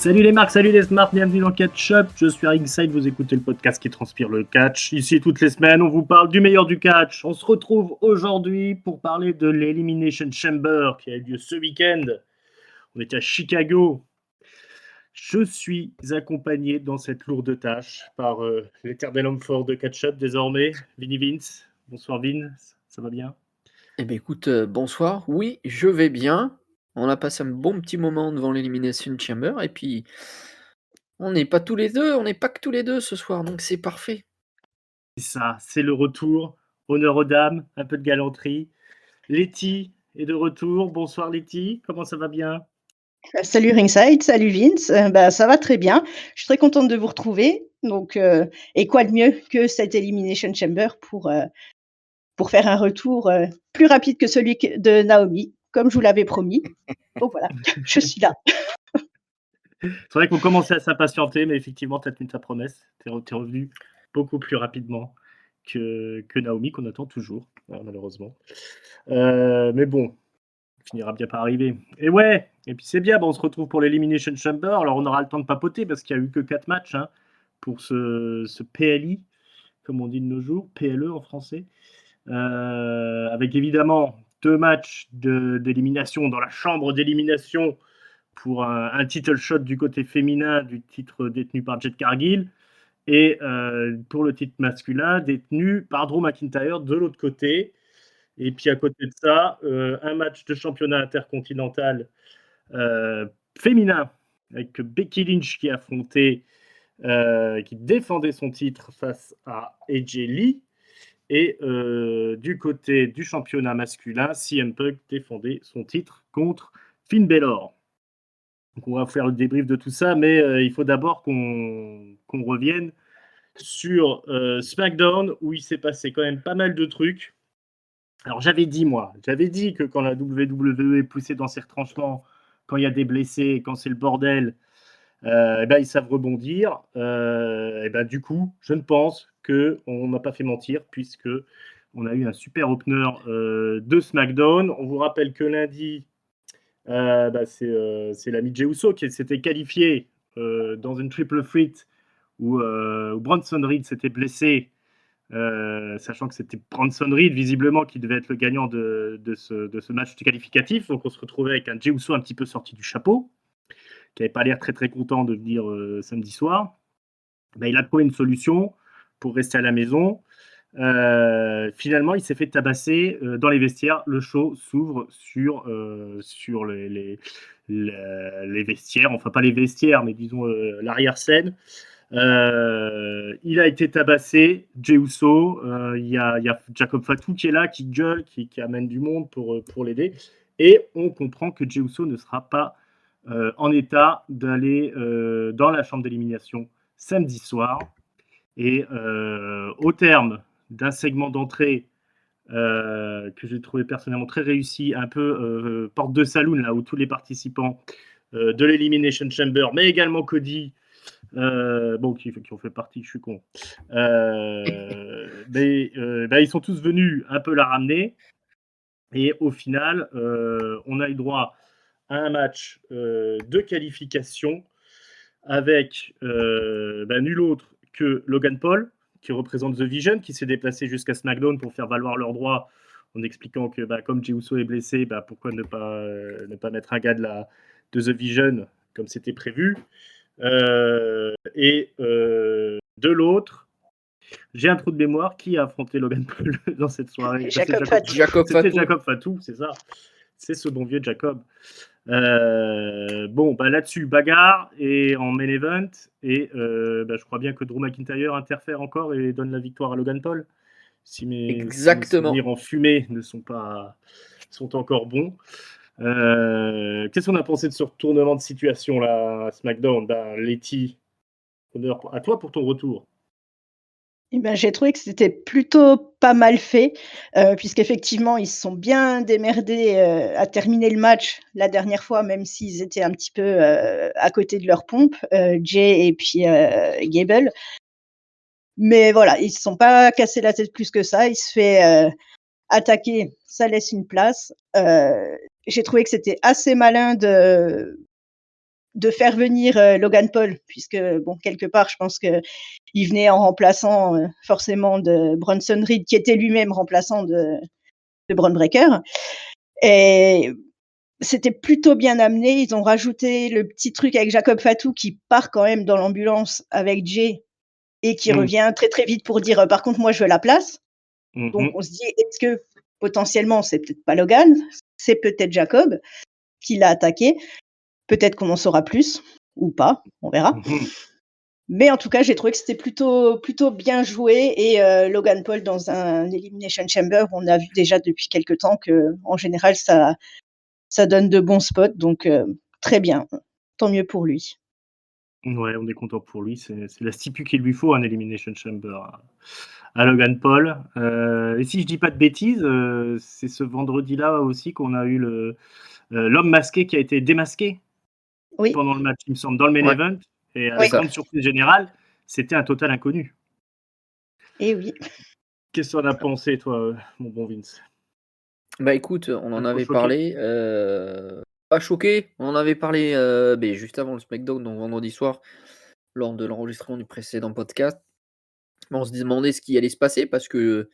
Salut les marques, salut les smarts, bienvenue dans Catch Up. Je suis à Ringside, vous écoutez le podcast qui transpire le catch. Ici, toutes les semaines, on vous parle du meilleur du catch. On se retrouve aujourd'hui pour parler de l'Elimination Chamber qui a eu lieu ce week-end. On était à Chicago. Je suis accompagné dans cette lourde tâche par l'éternel homme fort de Catch Up désormais, Vinny Vince. Bonsoir Vin, ça va bien? Eh bien écoute, bonsoir. Oui, je vais bien. On a passé un bon petit moment devant l'Elimination Chamber et puis on n'est pas que tous les 2 ce soir, donc c'est parfait. C'est ça, c'est le retour. Honneur aux dames, un peu de galanterie. Letty est de retour. Bonsoir Letty, comment ça va bien? Salut Ringside, salut Vince, ça va très bien. Je suis très contente de vous retrouver. Donc, et quoi de mieux que cette Elimination Chamber pour faire un retour plus rapide que celui de Naomi, comme je vous l'avais promis. Donc voilà, je suis là. C'est vrai qu'on commençait à s'impatienter, mais effectivement, tu as tenu ta promesse. Tu es revenu beaucoup plus rapidement que Naomi, qu'on attend toujours, malheureusement. Mais bon, on finira bien par arriver. Et ouais, et puis c'est bien, on se retrouve pour l'Elimination Chamber. Alors on aura le temps de papoter parce qu'il n'y a eu que 4 matchs pour ce PLI, comme on dit de nos jours, PLE en français. Avec évidemment 2 matchs d'élimination dans la chambre d'élimination pour un title shot du côté féminin du titre détenu par Jade Cargill et pour le titre masculin détenu par Drew McIntyre de l'autre côté. Et puis à côté de ça, un match de championnat intercontinental féminin avec Becky Lynch qui affrontait, qui défendait son titre face à AJ Lee. Et du côté du championnat masculin, CM Punk défendait son titre contre Finn Balor. Donc on va faire le débrief de tout ça, mais il faut d'abord qu'on revienne sur SmackDown, où il s'est passé quand même pas mal de trucs. Alors j'avais dit que quand la WWE est poussée dans ses retranchements, quand il y a des blessés, quand c'est le bordel, ils savent rebondir. Du coup, je ne pense qu'on m'a pas fait mentir, puisque on a eu un super opener de SmackDown. On vous rappelle que lundi, c'est l'ami Jey Uso qui s'était qualifié dans une triple threat où Bronson Reed s'était blessé, sachant que c'était Bronson Reed visiblement qui devait être le gagnant de ce match qualificatif. Donc on se retrouvait avec un Jey Uso un petit peu sorti du chapeau, qui n'avait pas l'air très très content de venir samedi soir. Il a trouvé une solution pour rester à la maison. Finalement, il s'est fait tabasser dans les vestiaires. Le show s'ouvre sur les vestiaires, enfin pas les vestiaires, mais disons l'arrière-scène. Il a été tabassé, Jey Uso. Il y a Jacob Fatu qui est là, qui gueule, qui amène du monde pour l'aider. Et on comprend que Jey Uso ne sera pas en état d'aller dans la chambre d'élimination samedi soir. Et au terme d'un segment d'entrée que j'ai trouvé personnellement très réussi, un peu porte de saloon, là où tous les participants de l'Elimination Chamber, mais également Cody, qui ont fait partie, je suis con, ils sont tous venus un peu la ramener. Et au final, on a eu droit à un match de qualification avec nul autre que Logan Paul, qui représente The Vision, qui s'est déplacé jusqu'à SmackDown pour faire valoir leurs droits en expliquant que comme Jey Uso est blessé, pourquoi ne pas mettre un gars de The Vision comme c'était prévu. Et de l'autre, j'ai un trou de mémoire, qui a affronté Logan Paul dans cette soirée? Jacob Fatu. C'était Jacob Fatu, c'est ça. C'est ce bon vieux Jacob. Là-dessus, bagarre et en main event. Et je crois bien que Drew McIntyre interfère encore et donne la victoire à Logan Paul. Si mes souvenirs en fumée sont encore bons. Qu'est-ce qu'on a pensé de ce retournement de situation là à SmackDown? Letty, honneur à toi pour ton retour. J'ai trouvé que c'était plutôt pas mal fait, puisqu'effectivement, ils se sont bien démerdés, à terminer le match la dernière fois, même s'ils étaient un petit peu, à côté de leur pompe, Jey et puis, Gable. Mais voilà, ils se sont pas cassés la tête plus que ça. Il se fait, attaquer, ça laisse une place. J'ai trouvé que c'était assez malin de faire venir Logan Paul, puisque bon, quelque part, je pense qu'il venait en remplaçant forcément de Bronson Reed, qui était lui-même remplaçant de Bron Breakker. Et c'était plutôt bien amené. Ils ont rajouté le petit truc avec Jacob Fatou qui part quand même dans l'ambulance avec Jay et qui revient très très vite pour dire par contre, moi je veux la place. Donc on se dit, est-ce que potentiellement c'est peut-être pas Logan, c'est peut-être Jacob qui l'a attaqué. Peut-être qu'on en saura plus ou pas, on verra. Mais en tout cas, j'ai trouvé que c'était plutôt bien joué et Logan Paul dans un Elimination Chamber, on a vu déjà depuis quelque temps qu'en général ça donne de bons spots, donc très bien, tant mieux pour lui. Ouais, on est content pour lui. C'est la stipu qu'il lui faut, un Elimination Chamber à Logan Paul. Et si je dis pas de bêtises, c'est ce vendredi-là aussi qu'on a eu l'homme masqué qui a été démasqué Oui. pendant le match, il me semble, dans le main event. Et à la grande surprise générale, c'était un total inconnu. Et oui. Qu'est-ce que tu en as pensé, toi, mon bon Vince? Bah écoute, on en Pas trop avait choqué? parlé. Pas choqué, on en avait parlé juste avant le SmackDown, donc vendredi soir, lors de l'enregistrement du précédent podcast. On se demandait ce qui allait se passer parce que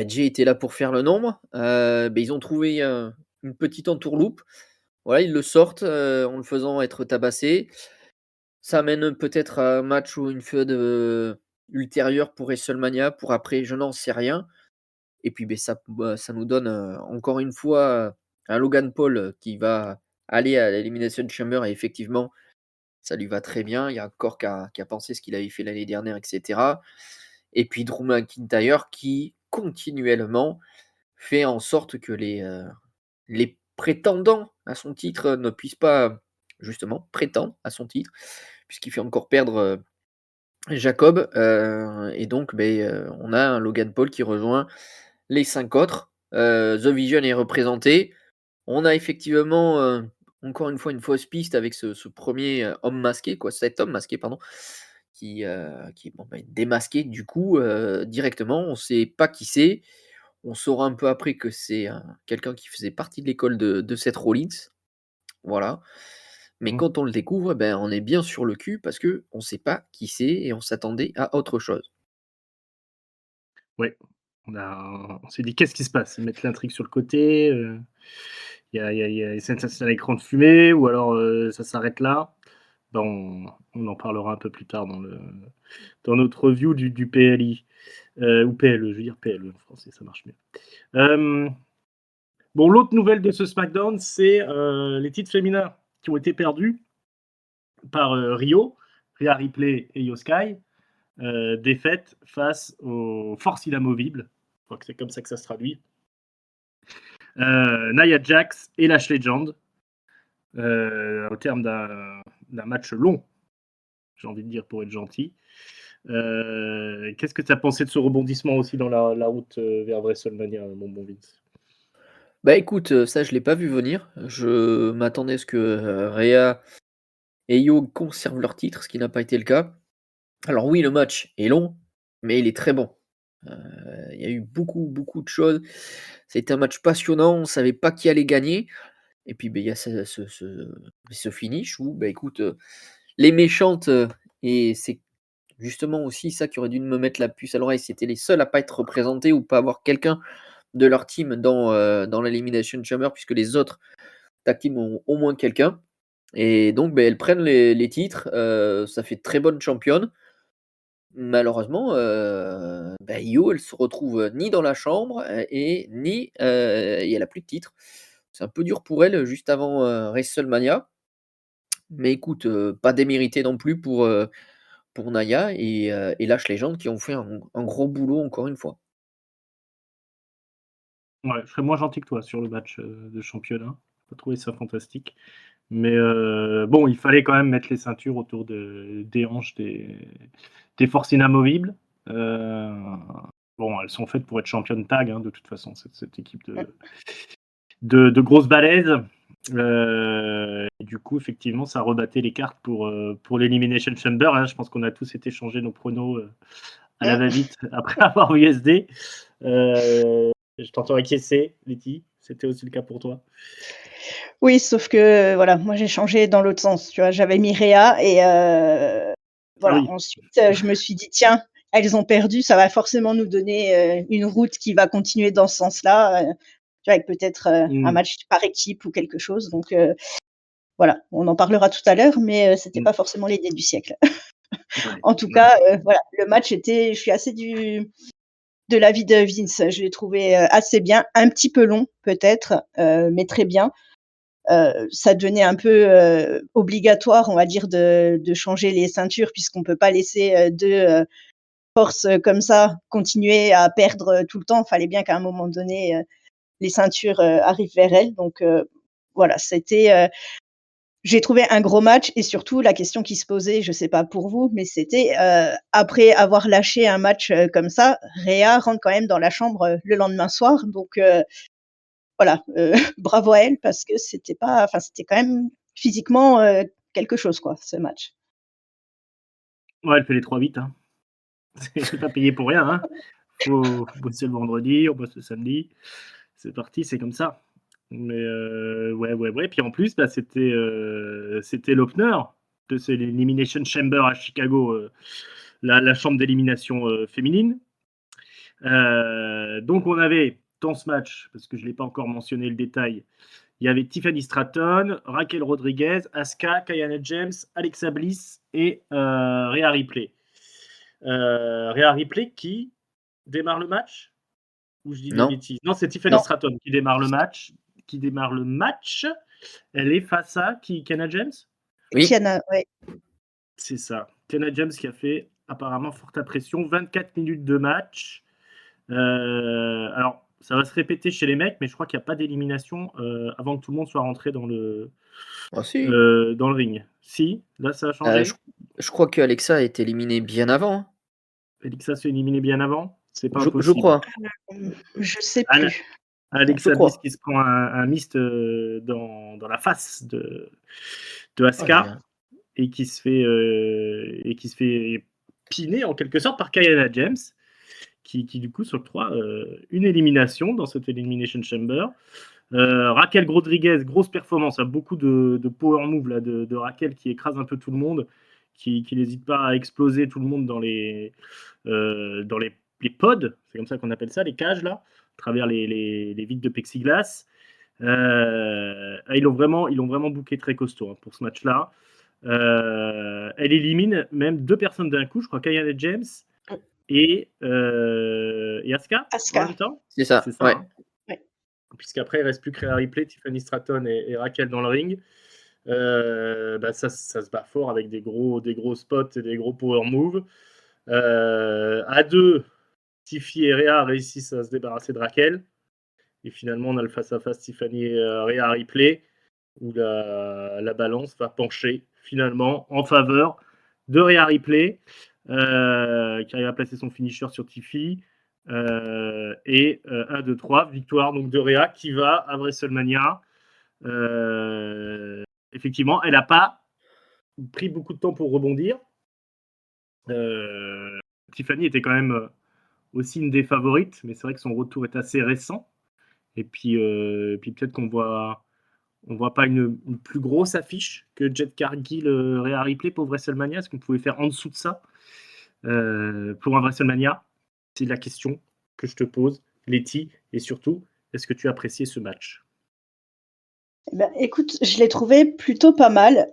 Jay était là pour faire le nombre. Ils ont trouvé une petite entourloupe. Voilà, ils le sortent en le faisant être tabassé. Ça amène peut-être à un match ou une feud ultérieure pour WrestleMania, pour après, je n'en sais rien. Et puis ça nous donne encore une fois un Logan Paul qui va aller à l'Elimination Chamber et effectivement, ça lui va très bien. Il y a encore qu'à penser ce qu'il avait fait l'année dernière, etc. Et puis Drew McIntyre qui continuellement fait en sorte que les prétendants à son titre ne puissent pas justement prétendre à son titre, puisqu'il fait encore perdre Jacob. Et donc on a un Logan Paul qui rejoint les 5 autres. The Vision est représenté. On a effectivement encore une fois une fausse piste avec ce premier homme masqué, cet homme masqué, pardon, qui est démasqué du coup directement. On ne sait pas qui c'est. On saura un peu après que c'est quelqu'un qui faisait partie de l'école de Seth Rollins. Voilà. Mais quand on le découvre, on est bien sur le cul parce qu'on ne sait pas qui c'est et on s'attendait à autre chose. Ouais, on s'est dit: «Qu'est-ce qui se passe?» Ils mettent l'intrigue sur le côté, il y a c'est un écran de fumée ou alors, ça s'arrête là. On en parlera un peu plus tard dans notre review du PLI, ou PLE, je veux dire PLE en français, ça marche mieux. Bon, l'autre nouvelle de ce SmackDown, c'est les titres féminins qui ont été perdus par Rhea Ripley et Io Sky, défaite face aux Forces Inamovibles. Je crois que c'est comme ça que ça se traduit. Nia Jax et Lash Legend, au terme d'un match long, j'ai envie de dire pour être gentil. Qu'est-ce que tu as pensé de ce rebondissement aussi dans la route vers WrestleMania, mon bon Vince? Bah écoute, ça je l'ai pas vu venir. Je m'attendais à ce que Rhea et Io conservent leur titre, ce qui n'a pas été le cas. Alors oui, le match est long, mais il est très bon. Il y a eu beaucoup de choses. C'était un match passionnant, on savait pas qui allait gagner. Et puis il y a ce finish où écoute, les méchantes, et c'est justement aussi ça qui aurait dû me mettre la puce à l'oreille, c'était les seuls à pas être représentés ou pas avoir quelqu'un de leur team dans l'Elimination Chamber puisque les autres tag teams ont au moins quelqu'un. Et donc elles prennent les titres, ça fait très bonne championne. Malheureusement, Io, elle se retrouve ni dans la chambre, et ni et elle a plus de titre. C'est un peu dur pour elle juste avant WrestleMania. Mais écoute, pas démérité non plus pour Nia et Lash Legend qui ont fait un gros boulot encore une fois. Ouais, je serais moins gentil que toi sur le match de championnat. J'ai trouvé ça fantastique. Mais bon, il fallait quand même mettre les ceintures autour des hanches des forces inamovibles. Bon, elles sont faites pour être championnes tag, hein, de toute façon, cette équipe de grosses balaises. Et du coup, effectivement, ça rebattait les cartes pour l'Elimination Chamber. Hein. Je pense qu'on a tous été changer nos pronos à la va-vite après avoir vu SD. Je t'entends acquiescer, Letty. C'était aussi le cas pour toi? Oui, sauf que, voilà, moi j'ai changé dans l'autre sens, tu vois? J'avais mis Réa et Ah voilà, oui. ensuite, je me suis dit: «Tiens, elles ont perdu, ça va forcément nous donner, une route qui va continuer dans ce sens-là», tu vois? Avec peut-être, un Mmh. match par équipe ou quelque chose donc voilà, on en parlera tout à l'heure, mais c'était Mmh. pas forcément l'idée du siècle. Ouais, En tout ouais. cas, voilà, le match était je suis assez de l'avis de Vince. Je l'ai trouvé, assez bien, un petit peu long peut-être, mais très bien. Ça devenait un peu, obligatoire, on va dire, de changer les ceintures puisqu'on peut pas laisser, 2, forces, comme ça continuer à perdre, tout le temps. Fallait bien qu'à un moment donné, les ceintures, arrivent vers elles donc voilà, j'ai trouvé un gros match et surtout la question qui se posait, je sais pas pour vous, mais c'était, après avoir lâché un match, comme ça, Rhea rentre quand même dans la chambre, le lendemain soir donc voilà, bravo à elle parce que c'était quand même physiquement, quelque chose quoi, ce match. Ouais, elle fait les 3-8, hein. C'est pas payé pour rien, hein. Faut bosser le vendredi, on bosse le samedi. C'est parti, c'est comme ça. Mais ouais, ouais, ouais. Puis en plus, bah, c'était l'opener de ce l'Elimination Chamber à Chicago, la chambre d'élimination, féminine. Donc on avait dans ce match, parce que je l'ai pas encore mentionné le détail, il y avait Tiffany Stratton, Raquel Rodriguez, Asuka, Kiana James, Alexa Bliss et Rhea Ripley. Rhea Ripley qui démarre le match? Ou je dis des Non? bêtises? Non, c'est Tiffany Non, Stratton qui démarre le match. Qui démarre le match. Elle est face à qui? Kiana James? Oui? Kiana, ouais. C'est ça. Kiana James qui a fait apparemment forte impression. 24 minutes de match. Alors, ça va se répéter chez les mecs, mais je crois qu'il n'y a pas d'élimination avant que tout le monde soit rentré Ah si. dans le ring. Si, là ça a Heu, je changé. je crois qu'Alexa a été éliminée bien avant, hein. Alexa s'est éliminée bien avant. C'est pas Je impossible. crois. Je sais Al- plus. Je Alexa Bliss crois. qui se prend un mist dans la face de Oh là Asuka là. et qui se fait piner en quelque sorte par Kiana James qui du coup s'octroie une élimination dans cette Elimination Chamber. Raquel Rodriguez, grosse performance, a beaucoup de power move là, de Raquel qui écrase un peu tout le monde, qui n'hésite pas à exploser tout le monde dans les pods, c'est comme ça qu'on appelle ça, les cages là, à travers les vitres de plexiglas. Ils l'ont vraiment booké très costaud hein, pour ce match-là. Elle élimine même deux personnes d'un coup, je crois Kiana James et Asuka en Asuka, même temps. C'est C'est ça, ça, ouais. hein, ouais. puisqu'après il reste plus que Rhea Ripley, Tiffany Stratton et Raquel dans le ring. Bah ça se bat fort avec des gros spots et des gros power moves. À deux, Tiffy et Rhea réussissent à se débarrasser de Raquel. Et finalement, on a le face-à-face Tiffany et Rhea Ripley, où la balance va pencher finalement en faveur de Rhea Ripley, qui arrive à placer son finisher sur Tiffy. Et 1, 2, 3, victoire donc de Rhea qui va à WrestleMania. Effectivement, elle n'a pas pris beaucoup de temps pour rebondir. Tiffany était quand même aussi une des favorites, mais c'est vrai que son retour est assez récent. Et puis peut-être qu'on voit pas une plus grosse affiche que Jet Cargill, Rhea Ripley pour WrestleMania. Est-ce qu'on pouvait faire en dessous de ça pour un WrestleMania? C'est la question que je te pose, Letty. Et surtout, est-ce que tu as apprécié ce match? Bah, écoute, je l'ai trouvé plutôt pas mal,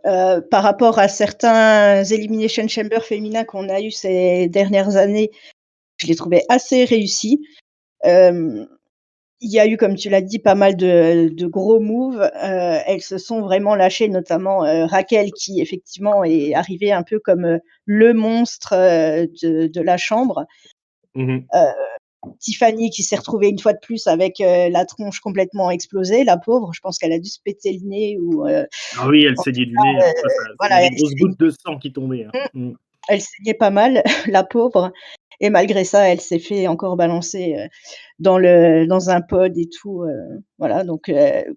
par rapport à certains Elimination Chamber féminins qu'on a eu ces dernières années. Je l'ai trouvé assez réussi. Hem, il y a eu, comme tu l'as dit, pas mal de gros moves. Elles se sont vraiment lâchées, notamment, Raquel qui effectivement est arrivée un peu comme, le monstre, de la chambre. Mmh. Tiffany qui s'est retrouvée une fois de plus avec, la tronche complètement explosée, la pauvre. Je pense qu'elle a dû se péter le nez ou, Ah oui, elle en tout saignait du nez, cas, hein. Ça il y voilà, avait des grosses gouttes de sang qui tombaient, hein. Mmh. elle saignait pas mal, la pauvre et malgré ça, elle s'est fait encore balancer, dans un pod et tout, voilà donc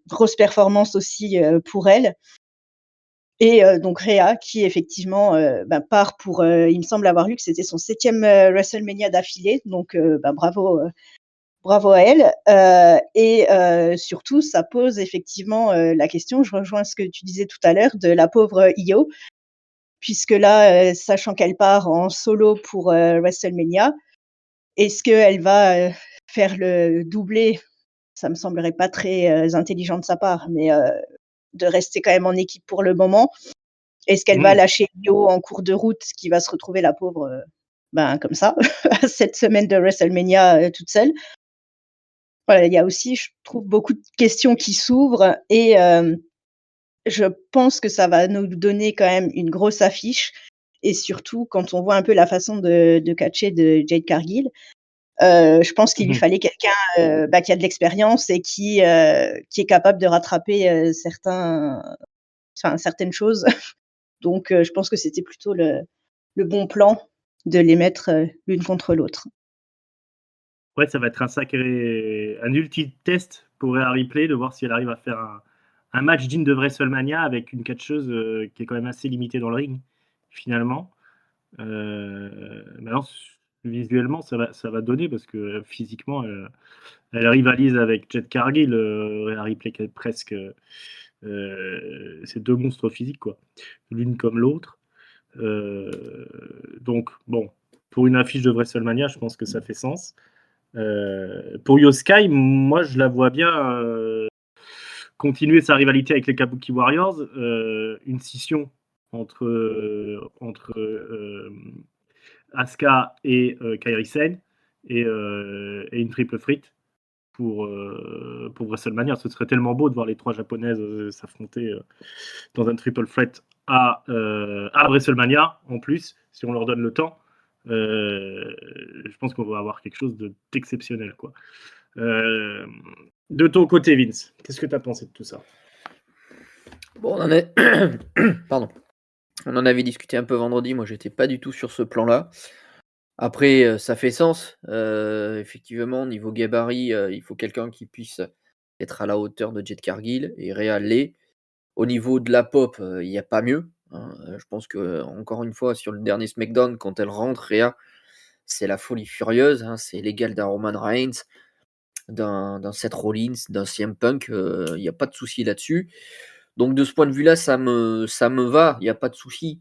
grosse performance aussi, pour elle et donc Rhea qui effectivement, bah, part pour, il me semble avoir lu que c'était son 7e, WrestleMania d'affilée donc bah, bravo, bravo à elle, et surtout ça pose effectivement, la question, je rejoins ce que tu disais tout à l'heure, de la pauvre Io, puisque là, sachant qu'elle part en solo pour, WrestleMania, est-ce qu'elle va, faire le doublé? Ça me semblerait pas très, intelligent de sa part, mais de rester quand même en équipe pour le moment. Est-ce qu'elle va Mmh. lâcher Io en cours de route, qui va se retrouver la pauvre, ben, comme ça, à cette semaine de WrestleMania, toute seule? Voilà, il y a aussi, je trouve, beaucoup de questions qui s'ouvrent et je pense que ça va nous donner quand même une grosse affiche et surtout quand on voit un peu la façon de catcher de Jade Cargill, je pense qu'il lui Mmh. fallait quelqu'un, bah, qui a de l'expérience et qui est capable de rattraper, certaines choses. Donc je pense que c'était plutôt le bon plan de les mettre, l'une contre l'autre. Ouais, ça va être un ultime test pour Rhea Ripley de voir si elle arrive à faire un match digne de WrestleMania avec une catcheuse, qui est quand même assez limitée dans le ring, finalement. Maintenant visuellement ça va donner parce que physiquement, elle rivalise avec Jade Cargill, Rhea Ripley qui est presque, c'est 2 monstres physiques quoi, l'une comme l'autre. Donc bon, pour une affiche de WrestleMania, je pense que ça fait sens. Pour Io Sky, moi je la vois bien continuer sa rivalité avec les Kabuki Warriors, une scission entre Asuka et Kairi Sane et une triple frite pour WrestleMania. Ce serait tellement beau de voir les 3 japonaises s'affronter dans un triple threat à WrestleMania en plus, si on leur donne le temps. Je pense qu'on va avoir quelque chose d'exceptionnel, quoi. De ton côté, Vince, qu'est-ce que tu as pensé de tout ça? Bon, pardon. On en avait discuté un peu vendredi, moi j'étais pas du tout sur ce plan-là. Après, ça fait sens. Effectivement, niveau gabarit, il faut quelqu'un qui puisse être à la hauteur de Jade Cargill et Rhea l'est. Au niveau de la pop, il y a pas mieux, hein. Je pense que encore une fois, sur le dernier SmackDown, quand elle rentre, Rhea, c'est la folie furieuse, hein. C'est l'égal d'un Roman Reigns, d'un Seth Rollins, d'un CM Punk, il y a pas de souci là-dessus. Donc de ce point de vue-là, ça me va, il y a pas de souci.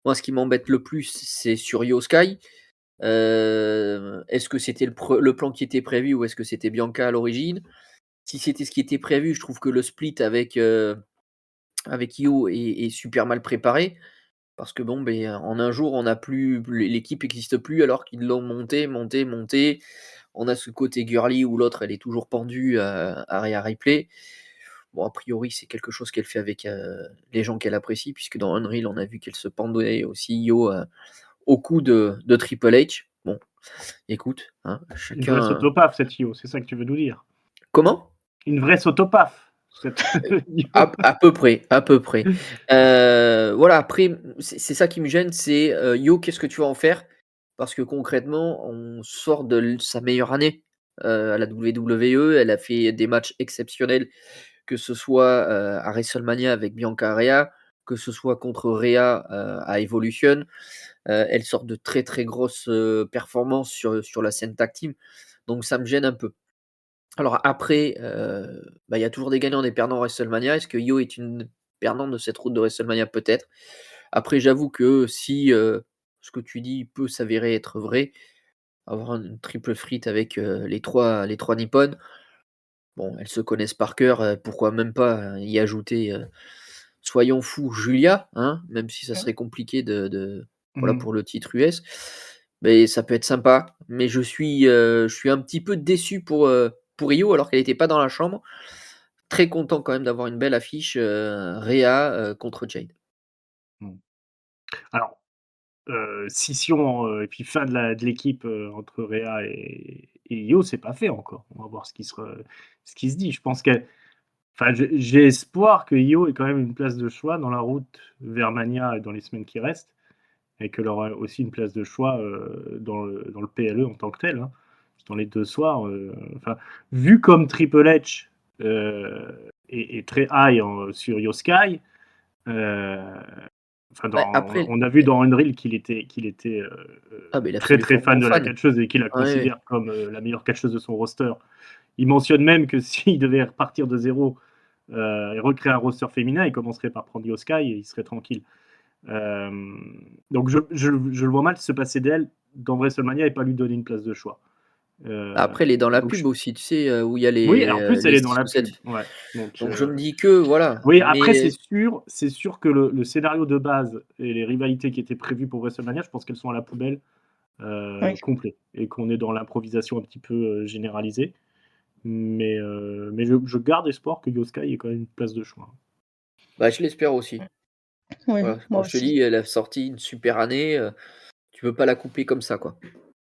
Moi, ce qui m'embête le plus, c'est sur Io Sky. Est-ce que c'était le plan qui était prévu ou est-ce que c'était Bianca à l'origine? Si c'était ce qui était prévu, je trouve que le split avec Io est super mal préparé parce que bon, beh, en un jour, on n'a plus l'équipe n'existe plus alors qu'ils l'ont monté. On a ce côté girly où l'autre, elle est toujours pendue à Rhea Ripley. Bon, a priori, c'est quelque chose qu'elle fait avec, les gens qu'elle apprécie puisque dans Unreal, on a vu qu'elle se pendait aussi Io, au cou de Triple H. Bon, écoute, hein, Une vraie chacun. sotopaf, cette Io, c'est ça que tu veux nous dire? Comment? Une vraie sotopaf, cette Io. À peu près, à peu près. Voilà, après, c'est ça qui me gêne, c'est, Yo, qu'est-ce que tu vas en faire? Parce que concrètement, on sort de sa meilleure année, à la WWE. Elle a fait des matchs exceptionnels, que ce soit, à WrestleMania avec Bianca Rhea, que ce soit contre Rhea, à Evolution. Elle sort de très, très grosses, performances sur la scène tag team, donc ça me gêne un peu. Alors après, bah, il y a toujours des gagnants, des perdants à WrestleMania. Est-ce que Io est une perdante de cette route de WrestleMania? Peut-être. Après, j'avoue que si, ce que tu dis peut s'avérer être vrai, avoir une triple frite avec, les trois Nippon, bon, elles se connaissent par cœur, pourquoi même pas, y ajouter, soyons fous, Julia, hein? Même si ça serait compliqué de voilà, Mmh. pour le titre US. Mais ça peut être sympa. Mais je suis un petit peu déçu pour Rio alors qu'elle était pas dans la chambre. Très content quand même d'avoir une belle affiche, Rhea, contre Jade. Mmh. Alors, scission, et puis fin de l'équipe, entre Rhea et Io, c'est pas fait encore. On va voir ce qui se dit. Je pense que enfin, j'ai espoir que Io ait quand même une place de choix dans la route vers Mania et dans les semaines qui restent et qu'elle aura aussi une place de choix, dans le PLE en tant que tel, hein. Dans les 2 soirs, enfin, vu comme Triple H, est très high sur Io Sky, heu, Enfin, Ouais, après, on a vu dans Unreal qu'il était, il a fait très du très fan de la fan. catcheuse et qu'il la Ouais, ouais. considère comme la meilleure catcheuse de son roster. Il mentionne même que s'il devait repartir de zéro et recréer un roster féminin, il commencerait par prendre Io Sky et il serait tranquille. Donc je le vois mal se passer d'elle dans WrestleMania et pas lui donner une place de choix. Après, elle est dans la Donc pub aussi, tu sais, où il y a oui, en plus elle les est dans 6 la ou 7. pub. Ouais. Donc Donc je me dis que voilà, oui, après mais c'est sûr que le scénario de base et les rivalités qui étaient prévues pour WrestleMania, je pense qu'elles sont à la poubelle Oui. complet et qu'on est dans l'improvisation un petit peu généralisée. Mais je garde espoir que Yoska ait quand même une place de choix. je l'espère aussi. Oui, Voilà, moi comme je te aussi. dis, elle a sorti une super année, tu peux pas la couper comme ça, quoi.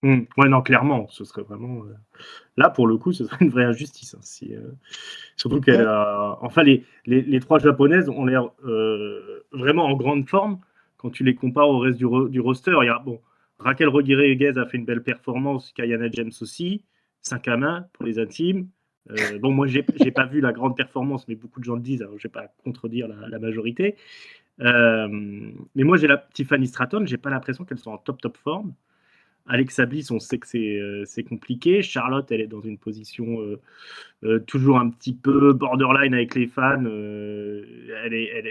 Ouais, non, clairement, ce serait vraiment, là, pour le coup, ce serait une vraie injustice, hein, si, surtout qu'elle Mmh. a enfin les 3 japonaises ont l'air, vraiment en grande forme quand tu les compares au reste du roster. Il y a bon, Raquel Rodriguez a fait une belle performance, Kiana James aussi, 5 à main pour les intimes. Bon, moi, j'ai pas vu la grande performance, mais beaucoup de gens le disent, alors je vais pas contredire la majorité. Mais moi, j'ai la Tiffany Stratton, j'ai pas l'impression qu'elles sont en top forme. Alexa Bliss, on sait que c'est compliqué. Charlotte, elle est dans une position toujours un petit peu borderline avec les fans.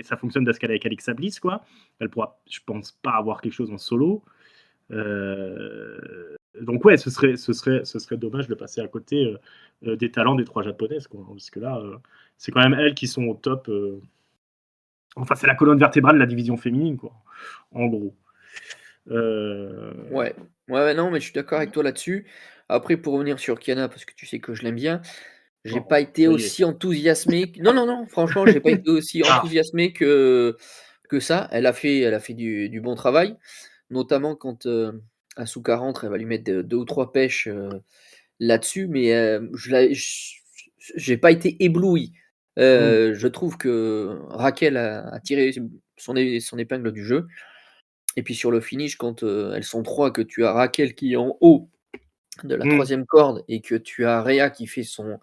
Ça fonctionne dans ce qu'elle est avec Alexa Bliss, quoi. Elle pourra, je pense, pas avoir quelque chose en solo. Donc ouais, ce serait dommage de passer à côté des talents des 3 japonaises, quoi, parce que là, c'est quand même elles qui sont au top. Enfin, c'est la colonne vertébrale de la division féminine, quoi, en gros. Ouais. Ouais, non, mais je suis d'accord avec toi là-dessus. Après, pour revenir sur Kiana, parce que tu sais que je l'aime bien, j'ai Oh, pas été ça y est. aussi enthousiasmé non, non, non, franchement, j'ai pas été aussi Ah, enthousiasmé que ça. Elle a fait du bon travail, notamment quand, Asuka rentre, elle va lui mettre 2 ou 3 pêches, là-dessus, mais, j'ai pas été ébloui. mmh, Je trouve que Raquel a tiré son épingle du jeu. Et puis sur le finish, quand, elles sont 3, que tu as Raquel qui est en haut de la mmh, troisième corde et que tu as Rhea qui fait son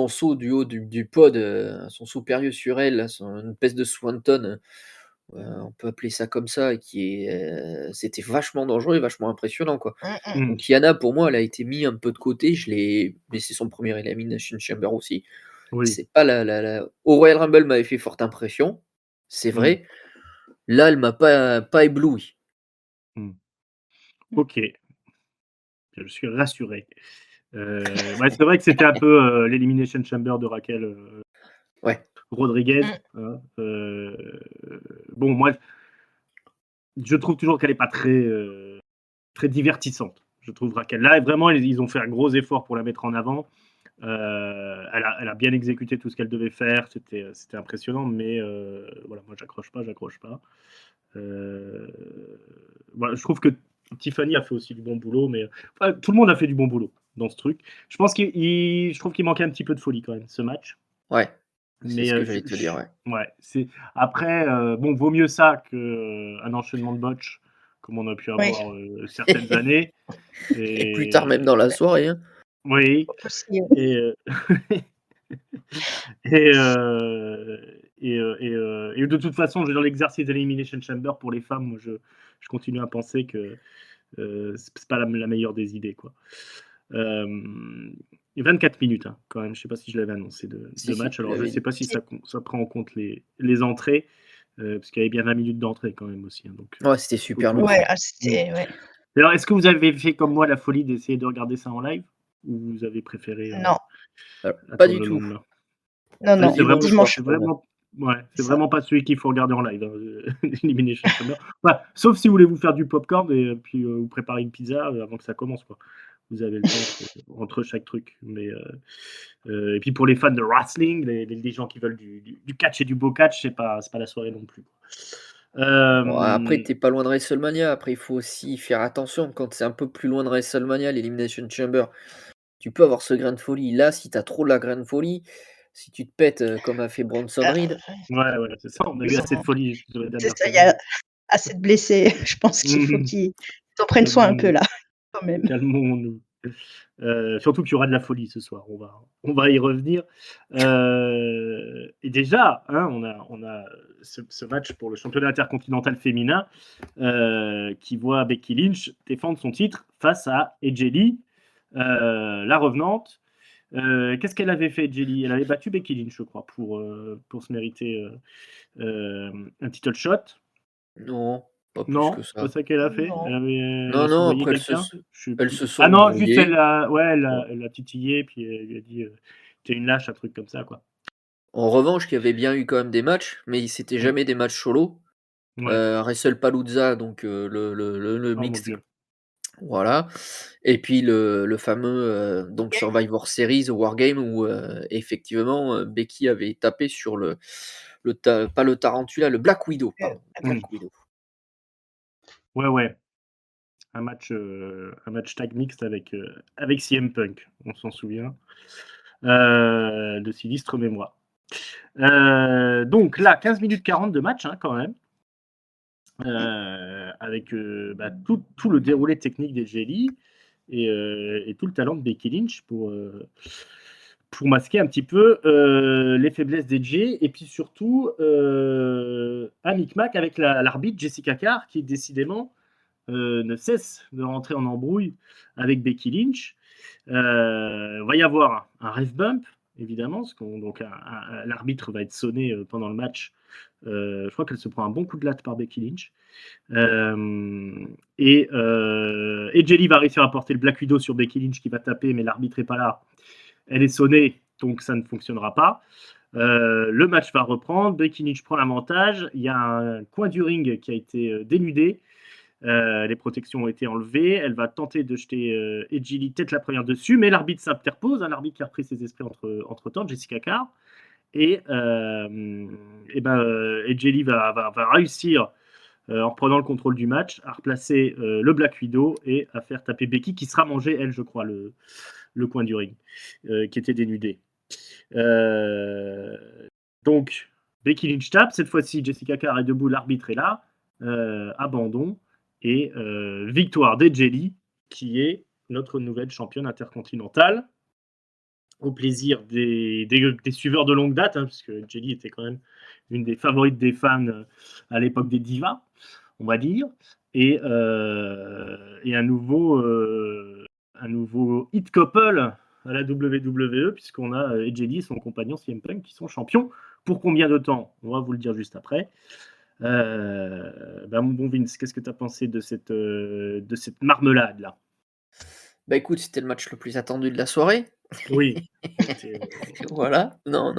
saut du haut du pod, son saut périlleux sur elle, là, une espèce de swanton, on peut appeler ça comme ça, et c'était vachement dangereux et vachement impressionnant, quoi. Mmh mh. mmh, Donc Yana, pour moi, elle a été mise un peu de côté, mais c'est son premier Elimination Chamber aussi. oui, C'est pas la au Royal Rumble, elle m'avait fait forte impression, c'est mmh, vrai. Là, elle m'a pas ébloui. mmh. OK, je suis rassuré. Ouais, c'est vrai que c'était un peu, l'Elimination Chamber de Raquel, Ouais. Rodriguez, Mmh. hein. Bon, moi, je trouve toujours qu'elle est pas très divertissante. Je trouve Raquel. Là, vraiment, ils ont fait un gros effort pour la mettre en avant. Elle a bien exécuté tout ce qu'elle devait faire. C'était impressionnant, mais voilà, moi, j'accroche pas. Heu, voilà, je trouve que Tiffany a fait aussi du bon boulot, mais enfin, tout le monde a fait du bon boulot dans ce truc. Je trouve qu'il manquait un petit peu de folie quand même, ce match. Ouais, c'est Mais ce que j'allais te dire, ouais. ouais, c'est après, bon, vaut mieux ça qu'un enchaînement de botch comme on a pu Oui, avoir, certaines années. Et plus tard, même Et dans la soirée, hein. oui, aussi, et et de toute façon, je veux dire, l'exercice de l'Elimination Chamber pour les femmes, moi, je continue à penser que c'est pas la meilleure des idées, quoi. Et 24 minutes, hein, quand même. Je sais pas si je l'avais annoncé de Si, si, match. tu Alors, je l'avais sais dit. pas si si. ça prend en compte les entrées, parce qu'il y avait bien 20 minutes d'entrée quand même aussi, hein, donc Ouais, c'était faut super faut long. Ouais, mmh. c'était ouais. Alors, est-ce que vous avez fait comme moi la folie d'essayer de regarder ça en live? Ou vous avez préféré, Non, Pas attendre du le tout. lendemain? non, Le non, dimanche soir dimanche, C'est pour moi. vraiment ouais, c'est ça. vraiment pas celui qu'il faut regarder en live, hein, Elimination Chamber. Bah, sauf si vous voulez vous faire du popcorn et puis, vous préparer une pizza, avant que ça commence, quoi. Vous avez le temps entre chaque truc, mais et puis pour les fans de wrestling, les gens qui veulent du catch et du beau catch, c'est pas la soirée non plus, quoi. Bon, après, tu pas loin de WrestleMania. Après, il faut aussi faire attention quand c'est un peu plus loin de WrestleMania, l'Elimination Chamber. Tu peux avoir ce grain de folie. Là, si tu as trop de la grain de folie, si tu te pètes, comme a fait Bronson Heu, Reed, Ouais, ouais, c'est ça, on a eu ils assez de ont folie sur les c'est dernières ça, il y a saisons. assez de blessés. Je pense qu'il faut Mmh. qu'ils en prennent soin un peu Calmons-nous, là, quand même. calmons-nous. Surtout qu'il y aura de la folie ce soir, on va y revenir. Et déjà, hein, on a ce match pour le championnat intercontinental féminin qui voit Becky Lynch défendre son titre face à Ejeli, la revenante. Qu'est-ce qu'elle avait fait, Ejeli? Elle avait battu Becky Lynch, je crois, pour se mériter un title shot. Non, pas plus Non, que c'est pas ça. ça qu'elle a fait? Non. Elle a Non, soudoyé après quelqu'un? Je sais elles plus. se sont Ah non, juste embrouillées. elle Bon. l'a titillé, puis elle lui a dit «Tu es une lâche», un truc comme ça, quoi. En revanche, il y avait bien eu quand même des matchs, mais c'était Mmh. jamais des matchs solo. Ouais. WrestlePalooza, donc le Oh mon mixte, Dieu. voilà. Et puis le fameux donc Survivor Series Wargame où effectivement Becky avait tapé sur pas le Tarantula, le Black Widow, pardon, Mmh. Black Widow. Ouais, ouais. Un match tag mixte avec CM Punk, on s'en souvient, de sinistre mémoire. Donc là, 15 minutes 40 de match, hein, quand même, avec tout le déroulé technique des Jelly et tout le talent de Becky Lynch pour masquer un petit peu les faiblesses des J et puis surtout un micmac avec l'arbitre Jessica Carr qui décidément ne cesse de rentrer en embrouille avec Becky Lynch. Va y avoir un ref bump, évidemment, donc l'arbitre va être sonné pendant le match. Je crois qu'elle se prend un bon coup de latte par Becky Lynch. Et Jelly va réussir à porter le Black Widow sur Becky Lynch qui va taper, mais l'arbitre n'est pas là. Elle est sonnée, donc ça ne fonctionnera pas. Le match va reprendre. Becky Lynch prend l'avantage. Il y a un coin du ring qui a été dénudé. Les protections ont été enlevées. Elle va tenter de jeter Ejili tête la première dessus, mais l'arbitre s'interpose. Un arbitre qui a repris ses esprits entre temps, Jessica Carr. Et Ejili va réussir, en reprenant le contrôle du match, à replacer le Black Widow et à faire taper Becky, qui sera mangée, elle, je crois, le coin du ring, qui était dénudé. Donc, Becky Lynch tape. Cette fois-ci, Jessica Carr est debout, l'arbitre est là. Abandon. Et victoire d'Ejeli, qui est notre nouvelle championne intercontinentale. Au plaisir des suiveurs de longue date, hein, puisque Jelly était quand même une des favorites des fans à l'époque des divas, on va dire. Et un nouveau hit couple à la WWE, puisqu'on a Jelly et son compagnon CM Punk qui sont champions. Pour combien de temps? On va vous le dire juste après. Mon bon Vince, qu'est-ce que tu as pensé de cette marmelade-là? Bah écoute, c'était le match le plus attendu de la soirée. Oui. Voilà, non,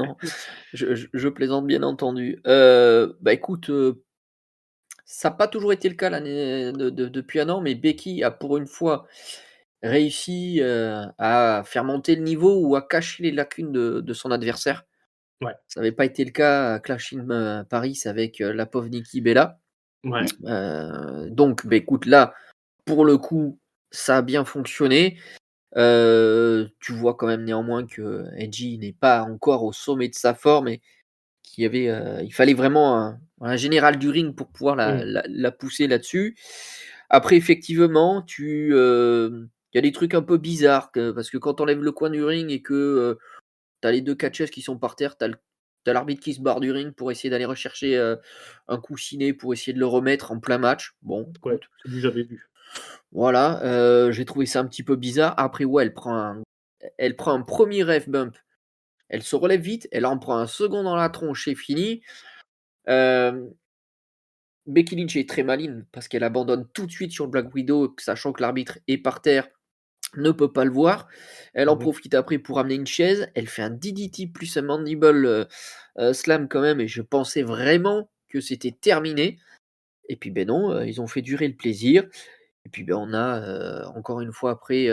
je plaisante bien entendu. Bah écoute, ça n'a pas toujours été le cas l'année depuis un an, mais Becky a pour une fois réussi, à faire monter le niveau ou à cacher les lacunes de son adversaire. Ouais, Ça n'avait pas été le cas à Clash in Paris avec, la pauvre Nikki Bella. ouais. Donc bah écoute, là, pour le coup, ça a bien fonctionné. Tu vois quand même néanmoins que Edgy n'est pas encore au sommet de sa forme et il fallait vraiment un général du ring pour pouvoir Mmh. la pousser là-dessus. Après effectivement, il y a des trucs un peu bizarres parce que quand tu enlèves le coin du ring et que, tu as les 2 catcheuses qui sont par terre, tu as l'arbitre qui se barre du ring pour essayer d'aller rechercher, un coussinet pour essayer de le remettre en plein match. Bon, Ouais, écoute, c'est du j'avais vu. voilà, j'ai trouvé ça un petit peu bizarre. Après ouais, elle prend un premier ref bump, elle se relève vite, elle en prend un second dans la tronche et fini. Hem, Becky Lynch est très maligne parce qu'elle abandonne tout de suite sur le Black Widow, sachant que l'arbitre est par terre, ne peut pas le voir. Elle en Mmh. profite après pour amener une chaise. Elle fait un DDT plus un mandible, slam quand même et je pensais vraiment que c'était terminé et puis, ben non, ils ont fait durer le plaisir et puis, ben, on a, encore une fois après,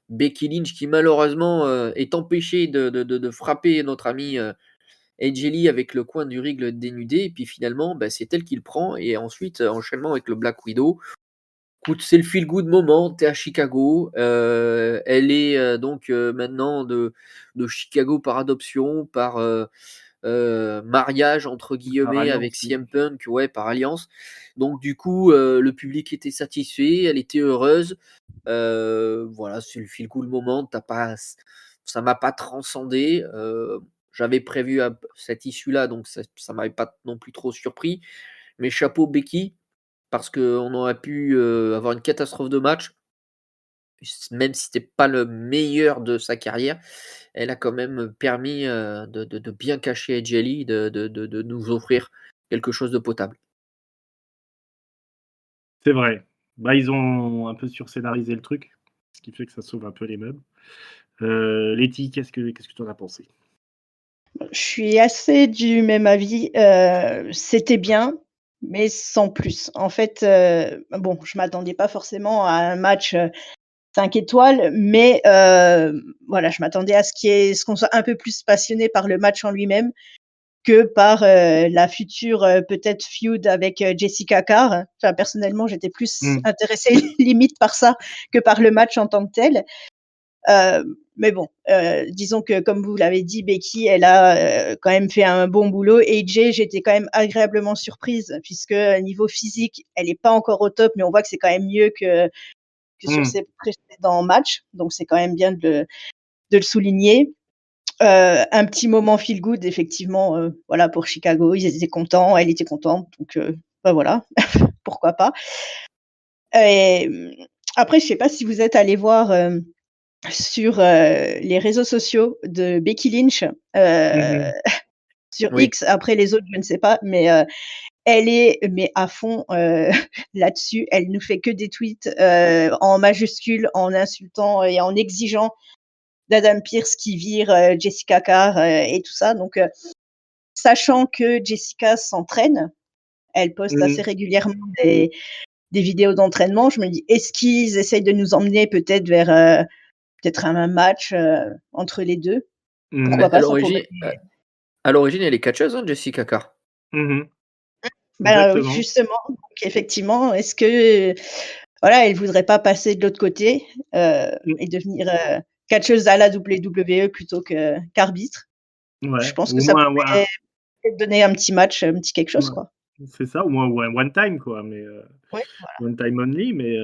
Becky Lynch qui malheureusement, est empêchée de frapper notre amie, AJ Lee avec le coin du ring dénudé et puis finalement, bah, c'est elle qui le prend et ensuite, enchaînement avec le Black Widow. Écoute, c'est le feel good moment, tu es à Chicago, elle est, donc maintenant de Chicago par adoption, par, mariage entre guillemets alliance, avec oui. CM Punk, ouais, par alliance. Donc du coup, le public était satisfait, elle était heureuse. Voilà, c'est le feel good moment. Ça m'a pas transcendé. J'avais prévu cette issue-là, donc ça m'avait pas non plus trop surpris. Mais chapeau Becky, parce qu'on aurait pu avoir une catastrophe de match. Même si c'était pas le meilleur de sa carrière, elle a quand même permis de bien cacher Edge Lee, de nous offrir quelque chose de potable. C'est vrai. Bah, ils ont un peu surscénarisé le truc, ce qui fait que ça sauve un peu les meubles. Letty, qu'est-ce que tu en as pensé? Je suis assez du même avis, c'était bien, mais sans plus. En fait, bon, je m'attendais pas forcément à un match, 5 étoiles, mais voilà, je m'attendais à ce qu'on soit un peu plus passionné par le match en lui-même que par, la future, peut-être feud avec, Jessica Carr. Enfin, personnellement, j'étais plus Mmh. intéressée limite par ça que par le match en tant que tel. Mais bon, disons que comme vous l'avez dit, Becky, elle a, quand même fait un bon boulot. AJ, j'étais quand même agréablement surprise puisque, niveau physique, elle est pas encore au top, mais on voit que c'est quand même mieux que sur Mmh. ses précédents matchs, donc c'est quand même bien de le souligner. Un petit moment feel good effectivement, voilà pour Chicago, ils étaient contents, elle était contente, donc bah, voilà, pourquoi pas. Et après je sais pas si vous êtes allés voir, sur, les réseaux sociaux de Becky Lynch, Mmh. sur Oui. X, après les autres je ne sais pas, mais elle est mais à fond, là-dessus. Elle ne fait que des tweets, en majuscules, en insultant et en exigeant d'Adam Pearce qui vire, Jessica Carr, et tout ça, donc sachant que Jessica s'entraîne, elle poste assez Mmh. régulièrement des vidéos d'entraînement, je me dis: «Est-ce qu'ils essayent de nous emmener peut-être vers, peut-être un match, entre les 2?» Mmh. Mais Pourquoi pas, ça pourrait. à l'origine, elle est catcheuse, hein, Jessica Carr. Mmh. Bah, oui, Exactement. justement, donc effectivement, est-ce que, voilà, elle voudrait pas passer de l'autre côté, Mmh. et devenir, catcheuse à la WWE plutôt que qu'arbitre? Je Ouais, pense que au ça moins ouais, pourrait peut-être donner un petit match, un petit quelque chose, ouais, quoi. c'est ça, au moins ouais, one time quoi, mais Oui. one time only, mais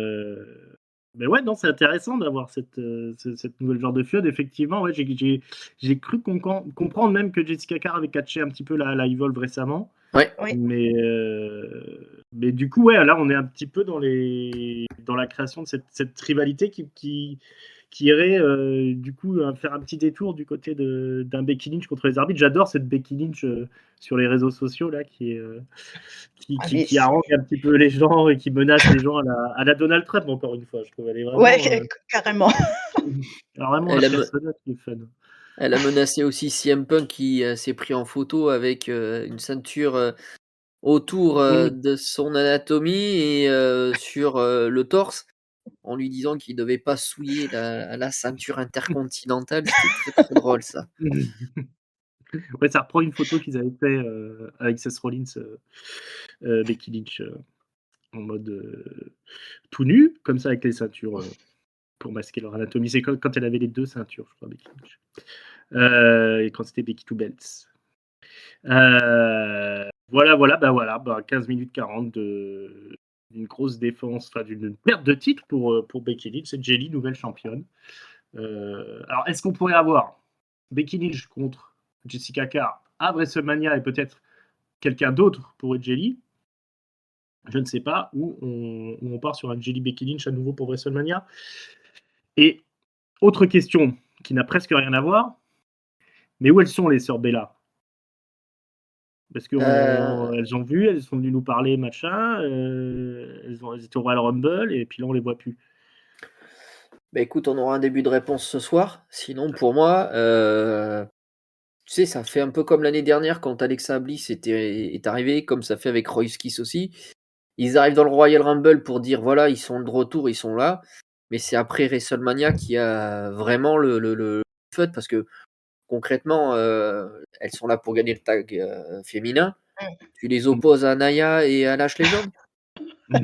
ouais, non, c'est intéressant d'avoir cette nouvelle genre de feud. Effectivement, ouais, j'ai cru comprendre même que Jessica Carr avait catché un petit peu la Evolve récemment, Ouais. Oui. mais du coup, ouais, là, on est un petit peu dans la création de cette rivalité qui irait, du coup, faire un petit détour du côté d'un Becky Lynch contre les arbitres. J'adore cette Becky Lynch, sur les réseaux sociaux là, qui est, Ah mais qui harangue un petit peu les gens et qui menace les gens à la Donald Trump, encore une fois. Je trouve elle est ouais, vraiment, carrément. vraiment un Elle a me personnage qui est fun. Elle a menacé aussi CM Punk qui, s'est pris en photo avec, une ceinture, autour, Mmh. de son anatomie et sur, le torse, en lui disant qu'il devait pas souiller la ceinture intercontinentale. C'était très, très drôle ça. Ouais, ça reprend une photo qu'ils avaient fait, avec Seth Rollins, Becky Lynch, en mode, tout nu, comme ça avec les ceintures, pour masquer leur anatomie. C'est quand elle avait les 2 ceintures, je crois, Becky Lynch. Et quand c'était Becky Two Belts. Voilà, bah, 15 minutes 40 d'une grosse défense, enfin d'une perte de titre pour Becky Lynch. C'est Jelly, nouvelle championne. Alors, est-ce qu'on pourrait avoir Becky Lynch contre Jessica Carr à WrestleMania et peut-être quelqu'un d'autre pour Jelly? Je ne sais pas, ou on part sur un Jelly Becky Lynch à nouveau pour WrestleMania. Et autre question qui n'a presque rien à voir, mais où elles sont les sœurs Bella? Parce elles ont vu, elles sont venues nous parler, machin, elles étaient au Royal Rumble et puis là, on les voit plus. Bah, écoute, on aura un début de réponse ce soir. Sinon pour moi, tu sais, ça fait un peu comme l'année dernière quand Alexa Bliss est arrivée, comme ça fait avec Royce Kiss aussi. Ils arrivent dans le Royal Rumble pour dire: «Voilà, ils sont de retour, ils sont là». Mais c'est après WrestleMania qu'il y a vraiment le fun parce que concrètement, elles sont là pour gagner le tag, féminin. Mmh. Tu les opposes à Nia et à Lash Legend? Bah,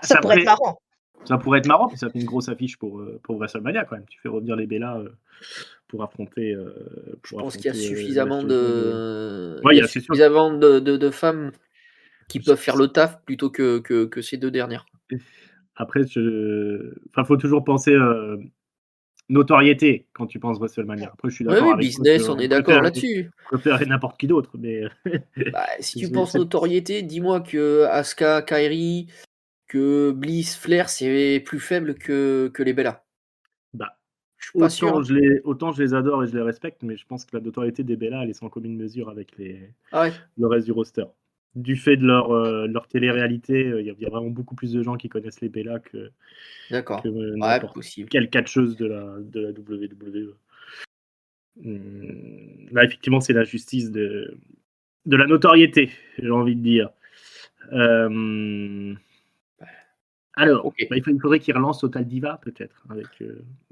Ça pourrait être marrant. ça pourrait être marrant, puis ça fait une grosse affiche pour WrestleMania quand même. Tu fais revenir les Bella, pour affronter. Je pense qu'il y a suffisamment c'est sûr. de femmes qui peuvent faire le taf plutôt que ces 2 dernières. Après, faut toujours penser notoriété quand tu penses WrestleMania. Après, je suis d'accord Oui, avec toi business, on est d'accord là-dessus. on préférerait n'importe qui d'autre, mais Si tu penses notoriété, dis-moi que Asuka, Kairi, que Bliss, Flair, c'est plus faible que les Bella. Bah, Je suis pas sûr. autant je les adore et je les respecte, mais je pense que la notoriété des Bella, elle est sans commune mesure avec le reste du roster. Du fait de leur télé-réalité, il y a vraiment beaucoup plus de gens qui connaissent les Bella que n'importe quelle catcheuse de la WWE. Là, effectivement, c'est la justice de la notoriété, j'ai envie de dire. Alors, il faudrait qu'ils relancent Total Diva, peut-être.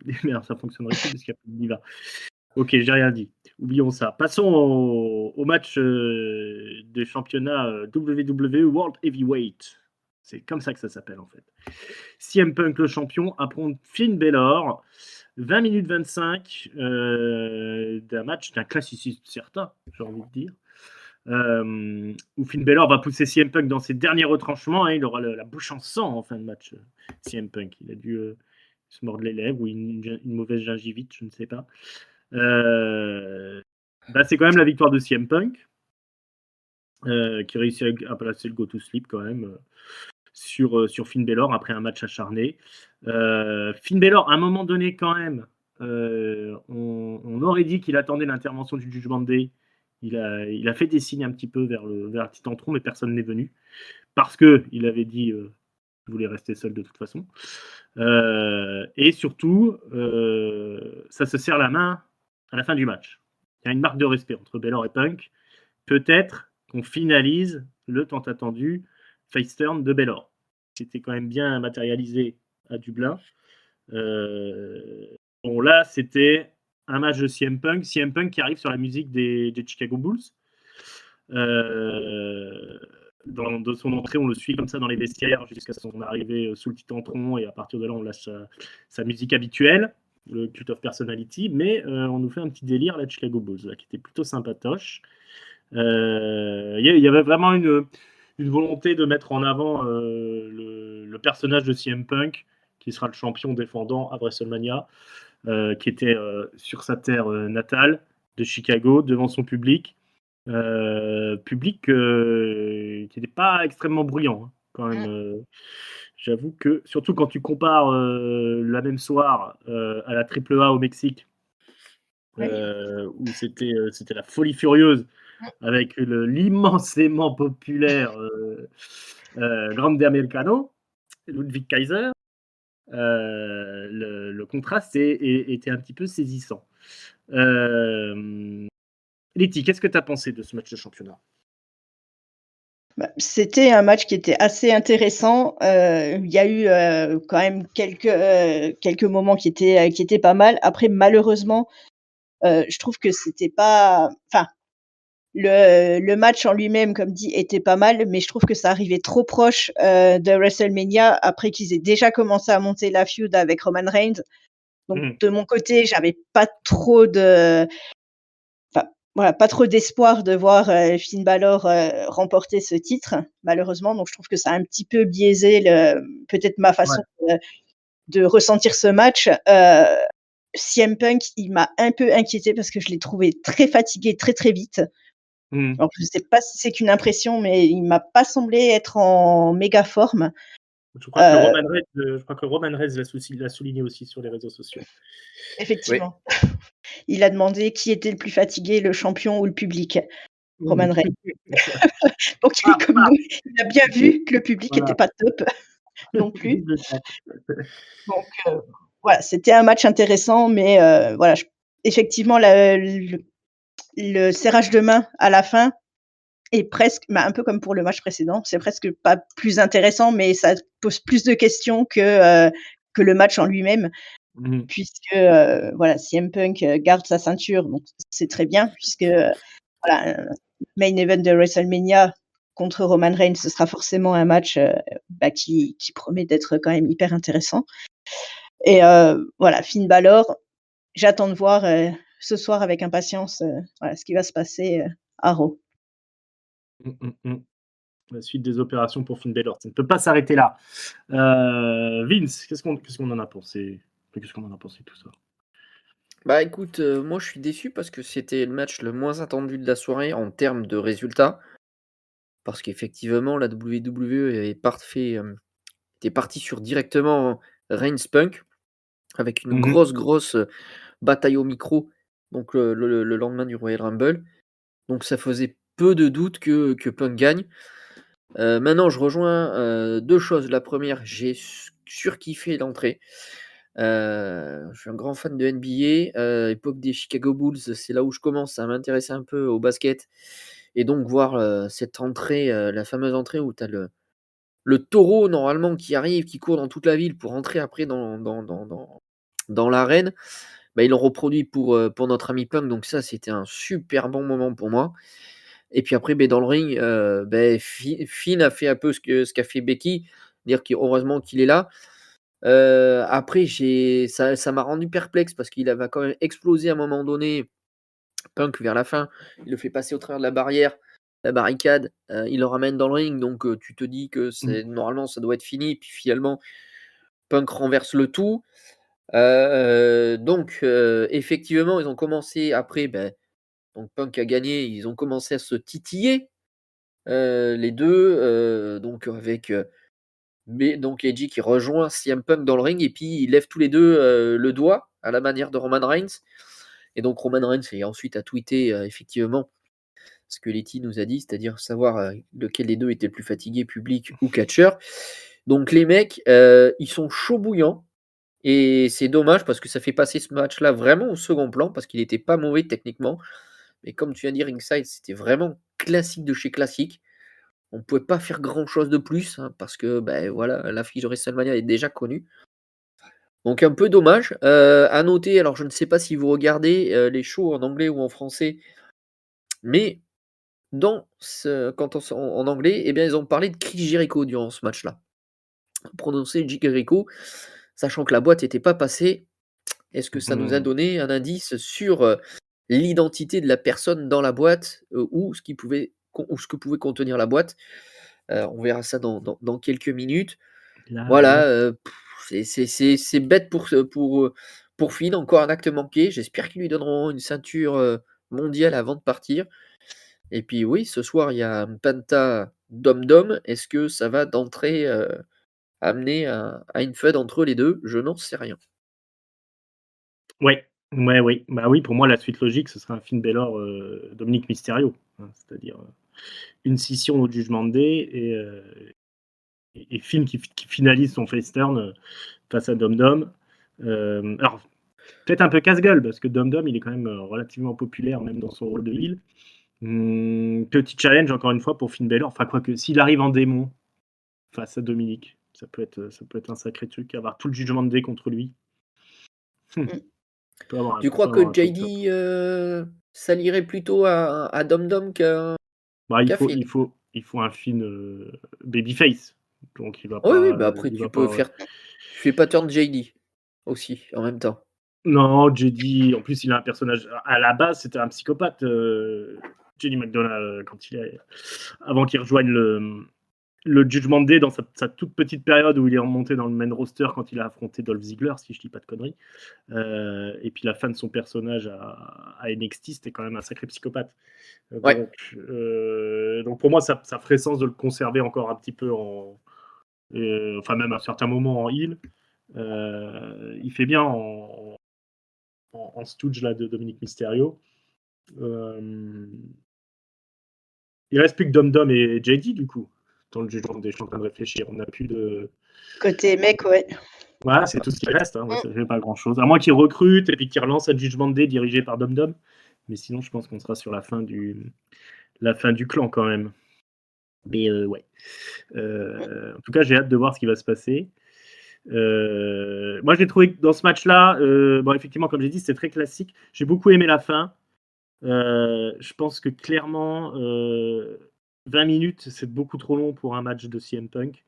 Mais alors, ça fonctionnerait plus parce qu'il n'y a plus de Diva. Ok, j'ai rien dit. Oublions ça. Passons au match de championnat WWE World Heavyweight. C'est comme ça que ça s'appelle, en fait. CM Punk, le champion, affronte Finn Balor. 20 minutes 25 d'un match d'un classicisme certain, j'ai envie de dire. Où Finn Balor va pousser CM Punk dans ses derniers retranchements. Il aura la bouche en sang en fin de match. CM Punk, il a dû se mordre les lèvres ou une mauvaise gingivite, je ne sais pas. C'est quand même la victoire de CM Punk qui réussit à placer le go to sleep quand même sur Finn Balor après un match acharné. Finn Balor, à un moment donné quand même, on aurait dit qu'il attendait l'intervention du Judgment Day. Il a fait des signes un petit peu vers le petit tantron, mais personne n'est venu parce que il avait dit qu'il voulait rester seul de toute façon. Et surtout, ça se serre la main à la fin du match. Il y a une marque de respect entre Balor et Punk. Peut-être qu'on finalise le tant attendu face turn de Balor. C'était quand même bien matérialisé à Dublin. Bon, là, c'était un match de CM Punk. CM Punk qui arrive sur la musique des Chicago Bulls. De son entrée, on le suit comme ça dans les vestiaires jusqu'à son arrivée sous le titantron, et à partir de là, on lâche sa musique habituelle, le Cult of Personality, mais on nous fait un petit délire, la Chicago Bulls, là, qui était plutôt sympatoche. Il y avait vraiment une volonté de mettre en avant le personnage de CM Punk, qui sera le champion défendant à WrestleMania, qui était sur sa terre natale de Chicago, devant son public. Public qui n'était pas extrêmement bruyant, hein, quand même. J'avoue que, surtout quand tu compares la même soir à la AAA au Mexique, où c'était la folie furieuse, avec l'immensément populaire Grande Americano, Ludwig Kaiser, le contraste était un petit peu saisissant. Letty, qu'est-ce que tu as pensé de ce match de championnat ? C'était un match qui était assez intéressant. Il y a eu quand même quelques moments qui étaient pas mal. Après, malheureusement, je trouve que c'était pas. Enfin, le match en lui-même, comme dit, était pas mal, mais je trouve que ça arrivait trop proche de WrestleMania après qu'ils aient déjà commencé à monter la feud avec Roman Reigns. Donc, de mon côté, j'avais pas trop pas trop d'espoir de voir Finn Balor remporter ce titre, malheureusement. Donc, je trouve que ça a un petit peu biaisé peut-être ma façon de ressentir ce match. CM Punk, il m'a un peu inquiété parce que je l'ai trouvé très fatigué très, très vite. Alors, je ne sais pas si c'est qu'une impression, mais il ne m'a pas semblé être en méga forme. Je crois que Roman Reigns l'a souligné aussi sur les réseaux sociaux. Effectivement. Oui. Il a demandé qui était le plus fatigué, le champion ou le public. Roman Reigns. Donc, il est comme nous. Il a bien vu que le public n'était pas top non plus. Donc, voilà, c'était un match intéressant, mais voilà, effectivement, le serrage de main à la fin est presque, un peu comme pour le match précédent, c'est presque pas plus intéressant, mais ça pose plus de questions que le match en lui-même. Puisque voilà, CM Punk garde sa ceinture, donc c'est très bien, puisque voilà, main event de WrestleMania contre Roman Reigns, ce sera forcément un match qui promet d'être quand même hyper intéressant. Et voilà, Finn Balor, j'attends de voir ce soir avec impatience, voilà, ce qui va se passer, à Raw. Mmh, mmh, mmh. La suite des opérations pour Finn Balor, ça ne peut pas s'arrêter là. Vince, qu'est-ce qu'on en a pensé? Qu'est-ce qu'on en a pensé de tout ça? Bah, écoute, moi je suis déçu parce que c'était le match le moins attendu de la soirée en termes de résultats. Parce qu'effectivement la WWE était partie sur directement Reigns Punk avec une Mmh. grosse, bataille au micro, donc le lendemain du Royal Rumble. Donc ça faisait peu de doute que Punk gagne. Maintenant je rejoins, 2 choses. La première, j'ai surkiffé l'entrée. Je suis un grand fan de NBA, époque des Chicago Bulls, c'est là où je commence à m'intéresser un peu au basket et donc voir, cette entrée, la fameuse entrée où tu as le taureau normalement qui arrive, qui court dans toute la ville pour entrer après dans l'arène. Bah, ils l'ont reproduit pour notre ami Punk, donc ça, c'était un super bon moment pour moi. Et puis après, beh, dans le ring, Finn a fait un peu ce qu'a fait Becky, dire heureusement qu'il est là. Après ça m'a rendu perplexe parce qu'il va quand même exploser à un moment donné, Punk vers la fin. Il le fait passer au travers de la barricade, il le ramène dans le ring, donc tu te dis que Mmh. c'est normalement ça doit être fini, puis finalement Punk renverse le tout. Donc effectivement, ils ont commencé après, donc Punk a gagné, ils ont commencé à se titiller, les 2, donc avec, donc Edgy qui rejoint CM Punk dans le ring et puis ils lèvent tous les 2 le doigt à la manière de Roman Reigns et donc Roman Reigns et ensuite a tweeté, effectivement ce que Letty nous a dit, c'est-à-dire savoir, lequel des 2 était le plus fatigué, public ou catcheur. Donc les mecs, ils sont chauds bouillants et c'est dommage parce que ça fait passer ce match-là vraiment au second plan parce qu'il était pas mauvais techniquement. Mais comme tu viens de dire, Ringside, c'était vraiment classique de chez classique. On pouvait pas faire grand-chose de plus, hein, parce que, voilà, l'affiche de WrestleMania est déjà connue. Donc un peu dommage. À noter, alors je ne sais pas si vous regardez, les shows en anglais ou en français, mais quand on en anglais, eh bien, ils ont parlé de Chris Jericho durant ce match-là. Prononcé Jericho, sachant que la boîte était pas passée. Est-ce que ça nous a Mmh. donné un indice sur, l'identité de la personne dans la boîte, ou ce que pouvait contenir la boîte? On verra ça dans quelques minutes. La Voilà, boîte. c'est bête pour Finn, encore un acte manqué. J'espère qu'ils lui donneront une ceinture, mondiale avant de partir. Et puis oui, ce soir, il y a Penta Dom Dom. Est-ce que ça va d'entrée, amener à une feud entre les 2? Je n'en sais rien. Ouais, ouais, oui. Bah, oui, pour moi, la suite logique, ce serait un Finn Balor, Dominic Mysterio, hein, c'est-à-dire, une scission au Judgment Day et Finn qui finalise son face turn, face à Dom Dom. Alors peut-être un peu casse-gueule parce que Dom Dom, il est quand même, relativement populaire même dans son rôle de heel. Petit challenge encore une fois pour Finn Balor, enfin quoique s'il arrive en démon face à Dominic, ça peut être un sacré truc, avoir tout le Judgment Day contre lui. Mmh. Tu Ça crois peut avoir que un truc top. JD, s'allierait plutôt à Dom Dom Bah, il qu'à faut Finn? il faut il faut un Finn, babyface, donc Oui, oui, bah, après il tu va peux pas faire tu fais pas turn JD aussi, en même temps. non, JD, en plus, il a un personnage à la base, c'était un psychopathe, JD McDonagh, quand il est avant qu'il rejoigne le Judgment Day dans sa toute petite période où il est remonté dans le main roster quand il a affronté Dolph Ziggler, si je dis pas de conneries. Et puis la fin de son personnage à NXT, c'était quand même un sacré psychopathe. Ouais. Donc pour moi, ça ferait sens de le conserver encore un petit peu enfin même à certains moments en heel. Il fait bien en stooge là, de Dominic Mysterio. Euh, il reste plus que Dom Dom et JD du coup. Dans le jugement des, je suis en train de réfléchir. On n'a plus de. Côté mec, ouais. Voilà, c'est tout ce qui reste. Hein. Ouais, Mmh. ça fait pas grand chose. À moins qu'ils recrutent et puis qu'ils relancent un Judgment Day dirigé par Dom Dom. Mais sinon, je pense qu'on sera sur la fin du clan quand même. Mais ouais. En tout cas, j'ai hâte de voir ce qui va se passer. Moi, j'ai trouvé que dans ce match-là, bon, effectivement, comme j'ai dit, c'était très classique. J'ai beaucoup aimé la fin. Je pense que clairement, 20 minutes, c'est beaucoup trop long pour un match de CM Punk.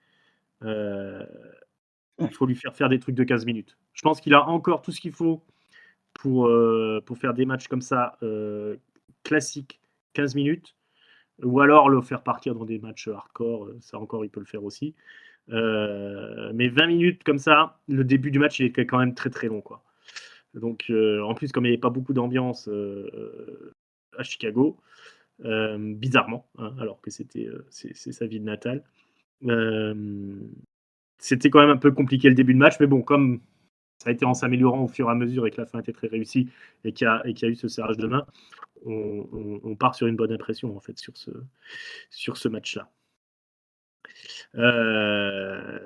Il faut lui faire des trucs de 15 minutes. Je pense qu'il a encore tout ce qu'il faut pour faire des matchs comme ça, classiques, 15 minutes, ou alors le faire partir dans des matchs hardcore, ça encore, il peut le faire aussi. Mais 20 minutes comme ça, le début du match, il était quand même très très long, quoi. Donc, en plus, comme il n'y avait pas beaucoup d'ambiance à Chicago, bizarrement, hein, alors que c'est sa ville natale, c'était quand même un peu compliqué le début de match, mais bon, comme ça a été en s'améliorant au fur et à mesure et que la fin était très réussie et qu'il y a eu ce serrage de main, on part sur une bonne impression en fait sur ce match-là.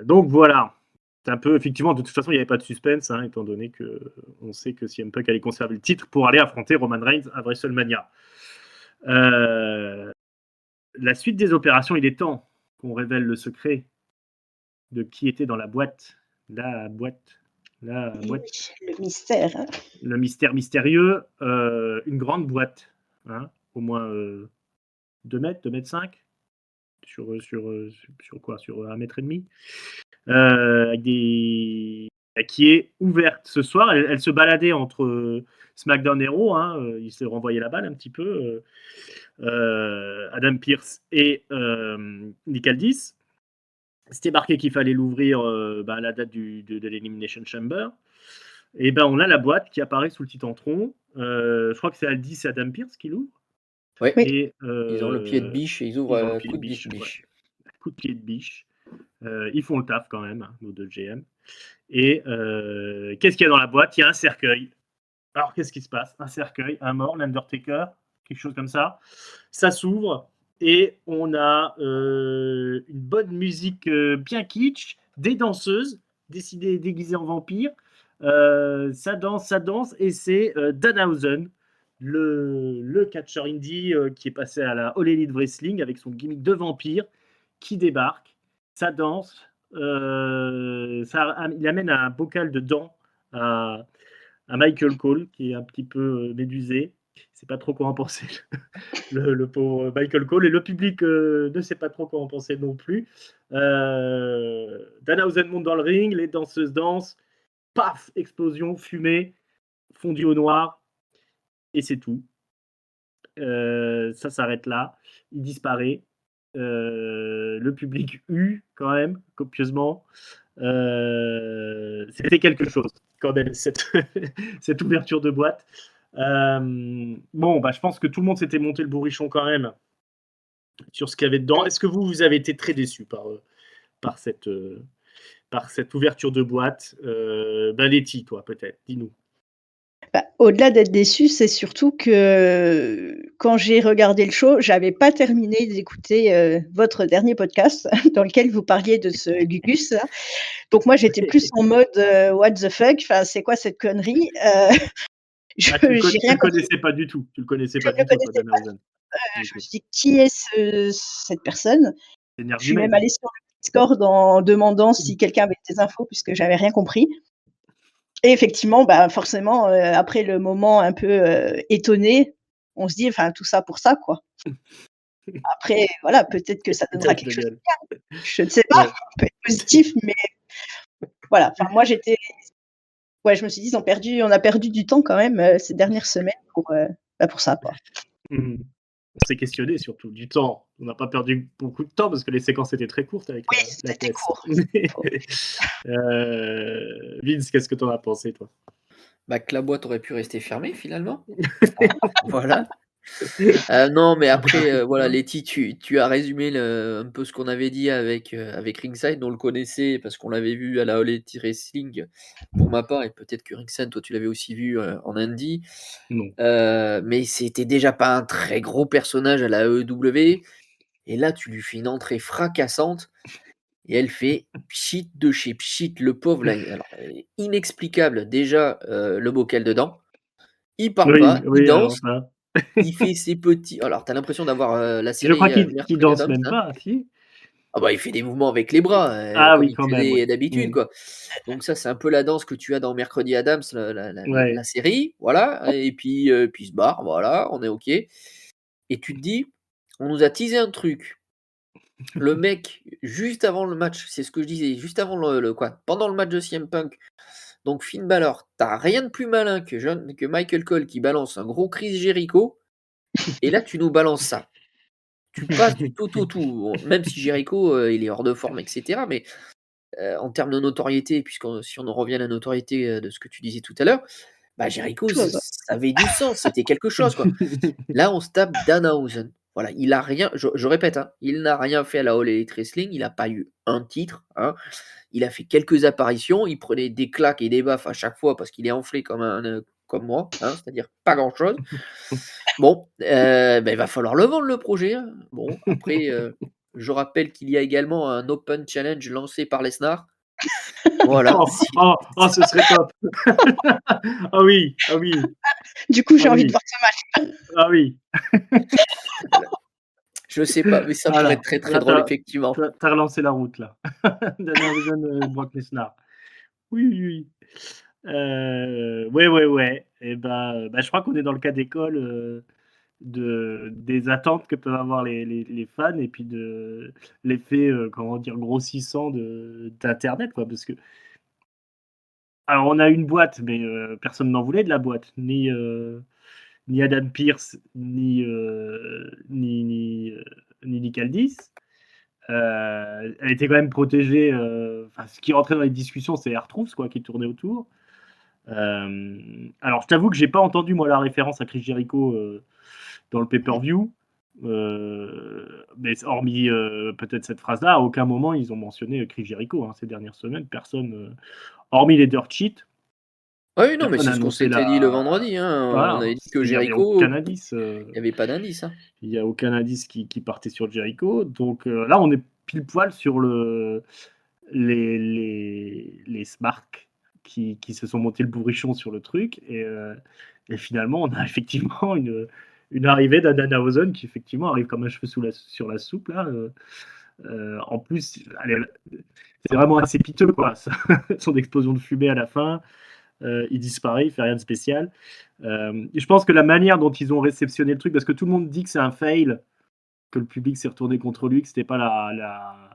Donc voilà. C'est un peu, effectivement, de toute façon, il n'y avait pas de suspense, hein, étant donné qu'on sait que CM Punk allait conserver le titre pour aller affronter Roman Reigns à WrestleMania. La suite des opérations, il est temps qu'on révèle le secret de qui était dans la boîte. La boîte. Oui, le mystère. Hein. Le mystère mystérieux. Une grande boîte. Hein, au moins 2 mètres, 2 mètres 5 sur quoi? Sur 1 mètre et demi. Qui est ouverte ce soir. Elle se baladait entre SmackDown et Raw. Hein, il se renvoyait la balle un petit peu. Adam Pearce et Nick Aldis. C'était marqué qu'il fallait l'ouvrir à la date de l'Elimination Chamber. Et ben on a la boîte qui apparaît sous le Titantron. Je crois que c'est Aldis et Adam Pearce qui l'ouvrent. Oui. Et, ils ont le pied de biche et ils ouvrent un coup de biche. Ouais. Coup de pied de biche. Ils font le taf quand même, hein, nos deux GM. Et qu'est-ce qu'il y a dans la boîte? Il y a un cercueil. Alors qu'est-ce qui se passe? Un cercueil, un mort, l'Undertaker, quelque chose comme ça. Ça s'ouvre et on a une bonne musique bien kitsch, des danseuses déguisées en vampires. Ça danse et c'est Danhausen, le catcheur indie qui est passé à la All Elite Wrestling avec son gimmick de vampire qui débarque. Ça danse, il amène un bocal de dents à Michael Cole qui est un petit peu médusé. Il ne sait pas trop quoi en penser, le pauvre Michael Cole, et le public ne sait pas trop quoi en penser non plus. Danhausen monte dans le ring, les danseuses dansent, paf, explosion, fumée, fondu au noir, et c'est tout. Ça s'arrête là, il disparaît. Le public hue quand même, copieusement. C'était quelque chose quand même, cette ouverture de boîte. Bon, je pense que tout le monde s'était monté le bourrichon quand même sur ce qu'il y avait dedans. Est-ce que vous avez été très déçu par cette ouverture de boîte? Letty, toi, peut-être, dis-nous. Au-delà d'être déçue, c'est surtout que quand j'ai regardé le show, j'avais pas terminé d'écouter votre dernier podcast dans lequel vous parliez de ce Gugus là. Donc moi j'étais plus en mode what the fuck, enfin c'est quoi cette connerie j'ai tu rien le compris. connaissais pas du tout. Tu le connaissais pas du tout, toi, Danhausen. Je me suis dit qui est cette personne? C'est Je suis même allée sur le Discord en demandant si quelqu'un avait des infos puisque j'avais rien compris. Et effectivement, forcément, après le moment un peu étonné, on se dit, enfin, tout ça pour ça, quoi. Après, voilà, peut-être que ça donnera quelque chose de bien. Je ne sais pas, ça peut être positif, mais voilà. Enfin, moi, je me suis dit, on a perdu du temps quand même ces dernières semaines pour ça, quoi. On s'est questionné surtout du temps. On n'a pas perdu beaucoup de temps parce que les séquences étaient très courtes avec la c'était caisse. court. Vince, qu'est-ce que tu en as pensé, toi? Que la boîte aurait pu rester fermée finalement. Voilà. Non, mais après, voilà, Letty, tu as résumé un peu ce qu'on avait dit avec Ringside. On le connaissait parce qu'on l'avait vu à la All Elite Wrestling pour ma part, et peut-être que Ringside, toi, tu l'avais aussi vu en indie. Non. Mais c'était déjà pas un très gros personnage à la AEW. Et là, tu lui fais une entrée fracassante et elle fait pchit de chez pchit. Le pauvre, là, alors, inexplicable déjà le bocal dedans. Il parle pas, il danse. Il fait ses petits. Alors, tu as l'impression d'avoir la série Je crois qu'il Mercredi danse Adams, même hein. pas, si? Il fait des mouvements avec les bras, comme il quand même, faisait ouais. d'habitude, quoi. Donc ça, c'est un peu la danse que tu as dans Mercredi Adams, Ouais. la série, voilà. Et puis il se barre, voilà, on est OK. Et tu te dis, on nous a teasé un truc. Le mec, juste avant le match, c'est ce que je disais, juste avant pendant le match de CM Punk, Donc Finn Balor, t'as rien de plus malin que Michael Cole qui balance un gros Chris Jericho, et là tu nous balances ça. Tu passes du tout au tout, même si Jericho, il est hors de forme et cetera, mais en termes de notoriété, si on en revient à la notoriété, de ce que tu disais tout à l'heure, bah, Jericho, ç Chose. ça avait du sens, c'était quelque chose, quoi. Là, on se tape Danhausen. Voilà, il a rien je répète, hein, il n'a rien fait à la All Elite Wrestling, il a pas eu un titre, hein. Il a fait quelques apparitions, il prenait des claques et des baffes à chaque fois parce qu'il est enflé comme moi, hein, c'est-à-dire pas grand-chose. Bon, il va falloir le vendre le projet, hein. Bon, après, je rappelle qu'il y a également un open challenge lancé par Lesnar. Voilà, Oh, oh, oh, ce serait top. Ah oui, ah oui, Du coup, ah j'ai envie de oui, voir ce match. ah oui. je sais pas, mais ça pourrait Voilà, être très, très là, drôle effectivement. tu as relancé la route là. Danhausen, Brock Lesnar. Oui, oui, oui. Ouais, ouais, ouais. Et bah, je crois qu'on est dans le cas d'école, des attentes que peuvent avoir les fans et puis de l'effet, comment dire, grossissant d'internet, quoi. Parce que alors on a une boîte, mais personne n'en voulait de la boîte, ni Adam Pearce, ni Nick Aldis. Elle était quand même protégée, enfin, ce qui rentrait dans les discussions, c'est R-Truth, quoi, qui tournait autour. Alors je t'avoue que j'ai pas entendu, moi, la référence à Chris Jericho, dans le pay-per-view. Mais hormis, peut-être cette phrase-là, à aucun moment ils ont mentionné Chris Jericho, hein, ces dernières semaines. Personne, hormis les dirt sheets, Ah oui, non, mais personne c'est n'a ce qu'on annoncé s'était dit le la. vendredi, hein, on Voilà, avait dit que il n'y avait Jericho, aucun indice. il y avait pas d'indice, hein. Il n'y a aucun indice qui partait sur Jericho. Donc là, on est pile poil sur les Smarks qui se sont montés le bourrichon sur le truc. Et finalement, on a effectivement une arrivée d'Adanhausen qui effectivement arrive comme un cheveu sur la soupe. Là. En plus, c'est vraiment assez piteux, quoi. Son explosion de fumée à la fin. Il disparaît, il fait rien de spécial. Et je pense que la manière dont ils ont réceptionné le truc, parce que tout le monde dit que c'est un fail, que le public s'est retourné contre lui, que c'était pas la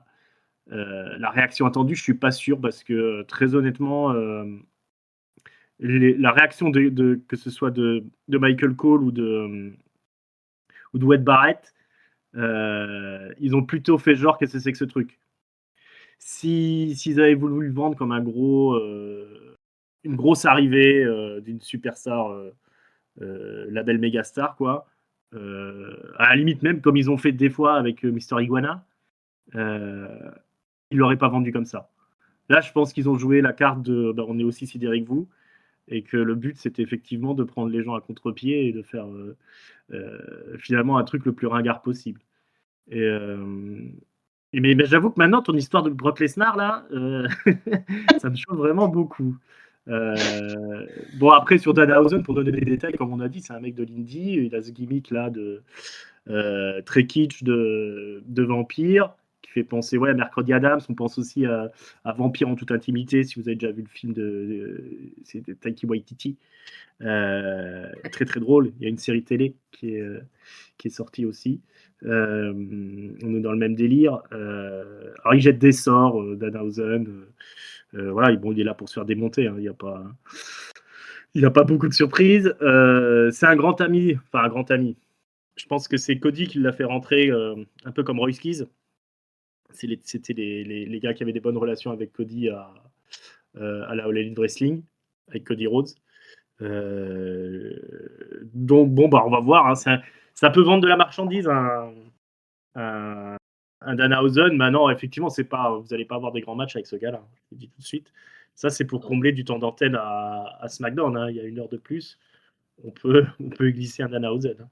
réaction attendue, je suis pas sûr parce que très honnêtement, la réaction que ce soit de Michael Cole ou de Wade Barrett, ils ont plutôt fait genre qu'est-ce que c'est que ce truc. S'ils avaient voulu le vendre comme une grosse arrivée d'une superstar, label mégastar, quoi. À la limite, même comme ils ont fait des fois avec Mister Iguana, euh, ils l'auraient pas vendu comme ça. Là, je pense qu'ils ont joué la carte de bah, on est aussi sidéré que vous, et que le but c'était effectivement de prendre les gens à contre-pied et de faire finalement un truc le plus ringard possible. Et, mais j'avoue que maintenant, ton histoire de Brock Lesnar, là, ça me choque vraiment beaucoup. Bon, après, sur Danhausen, pour donner des détails, comme on a dit, c'est un mec de l'indie. Il a ce gimmick là de très kitsch de vampire qui fait penser à Mercredi Adams. On pense aussi à Vampire en toute intimité, si vous avez déjà vu le film c'est de Taiki Waititi. Très très drôle. Il y a une série télé qui est sortie aussi. On est dans le même délire. Alors il jette des sorts, Danhausen. Voilà, bon, il est là pour se faire démonter. Hein. Il n'a pas beaucoup de surprises. C'est un grand ami, enfin un grand ami. Je pense que c'est Cody qui l'a fait rentrer, un peu comme Royce Keys. C'était les gars qui avaient des bonnes relations avec Cody à la All Elite Wrestling, avec Cody Rhodes. Donc bon, bah on va voir. Hein, ça peut vendre de la marchandise, un Danhausen. Maintenant, effectivement, vous n'allez pas avoir des grands matchs avec ce gars-là. Je vous le dis tout de suite. Ça, c'est pour combler du temps d'antenne à SmackDown. Hein. Il y a 1 heure de plus. On peut glisser un Danhausen. Hein.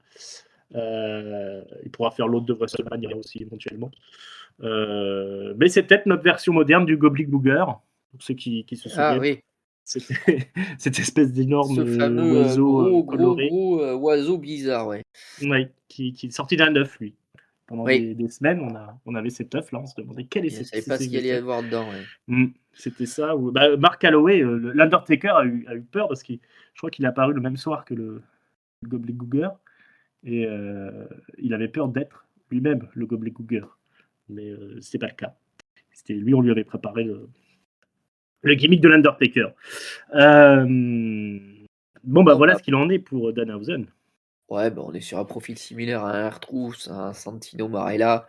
Il pourra faire l'autre de WrestleMania aussi éventuellement. Mais c'est peut-être notre version moderne du Gobbly Googer, pour ceux qui se Ah souviennent. oui, C'était cette espèce d'énorme ce fameux, oiseau coloré, gros, oiseau bizarre, ouais. ouais, qui est sorti d'un œuf, lui. Pendant Oui, des semaines, on avait cet œuf là, on se demandait quel est et je cet savais pas ce qu'il allait y effet. avoir dedans, ouais. C'était ça. Mark Calloway, l'Undertaker a eu peur parce que je crois qu'il est apparu le même soir que le Gobbly Googer. Et il avait peur d'être lui-même le Gobbly Googer. Mais ce n'était pas le cas. Lui, on lui avait préparé Le gimmick de l'Undertaker. Bon, bah voilà ce qu'il en est pour Danhausen. Ouais, on est sur un profil similaire à un R-Truth, un Santino Marella.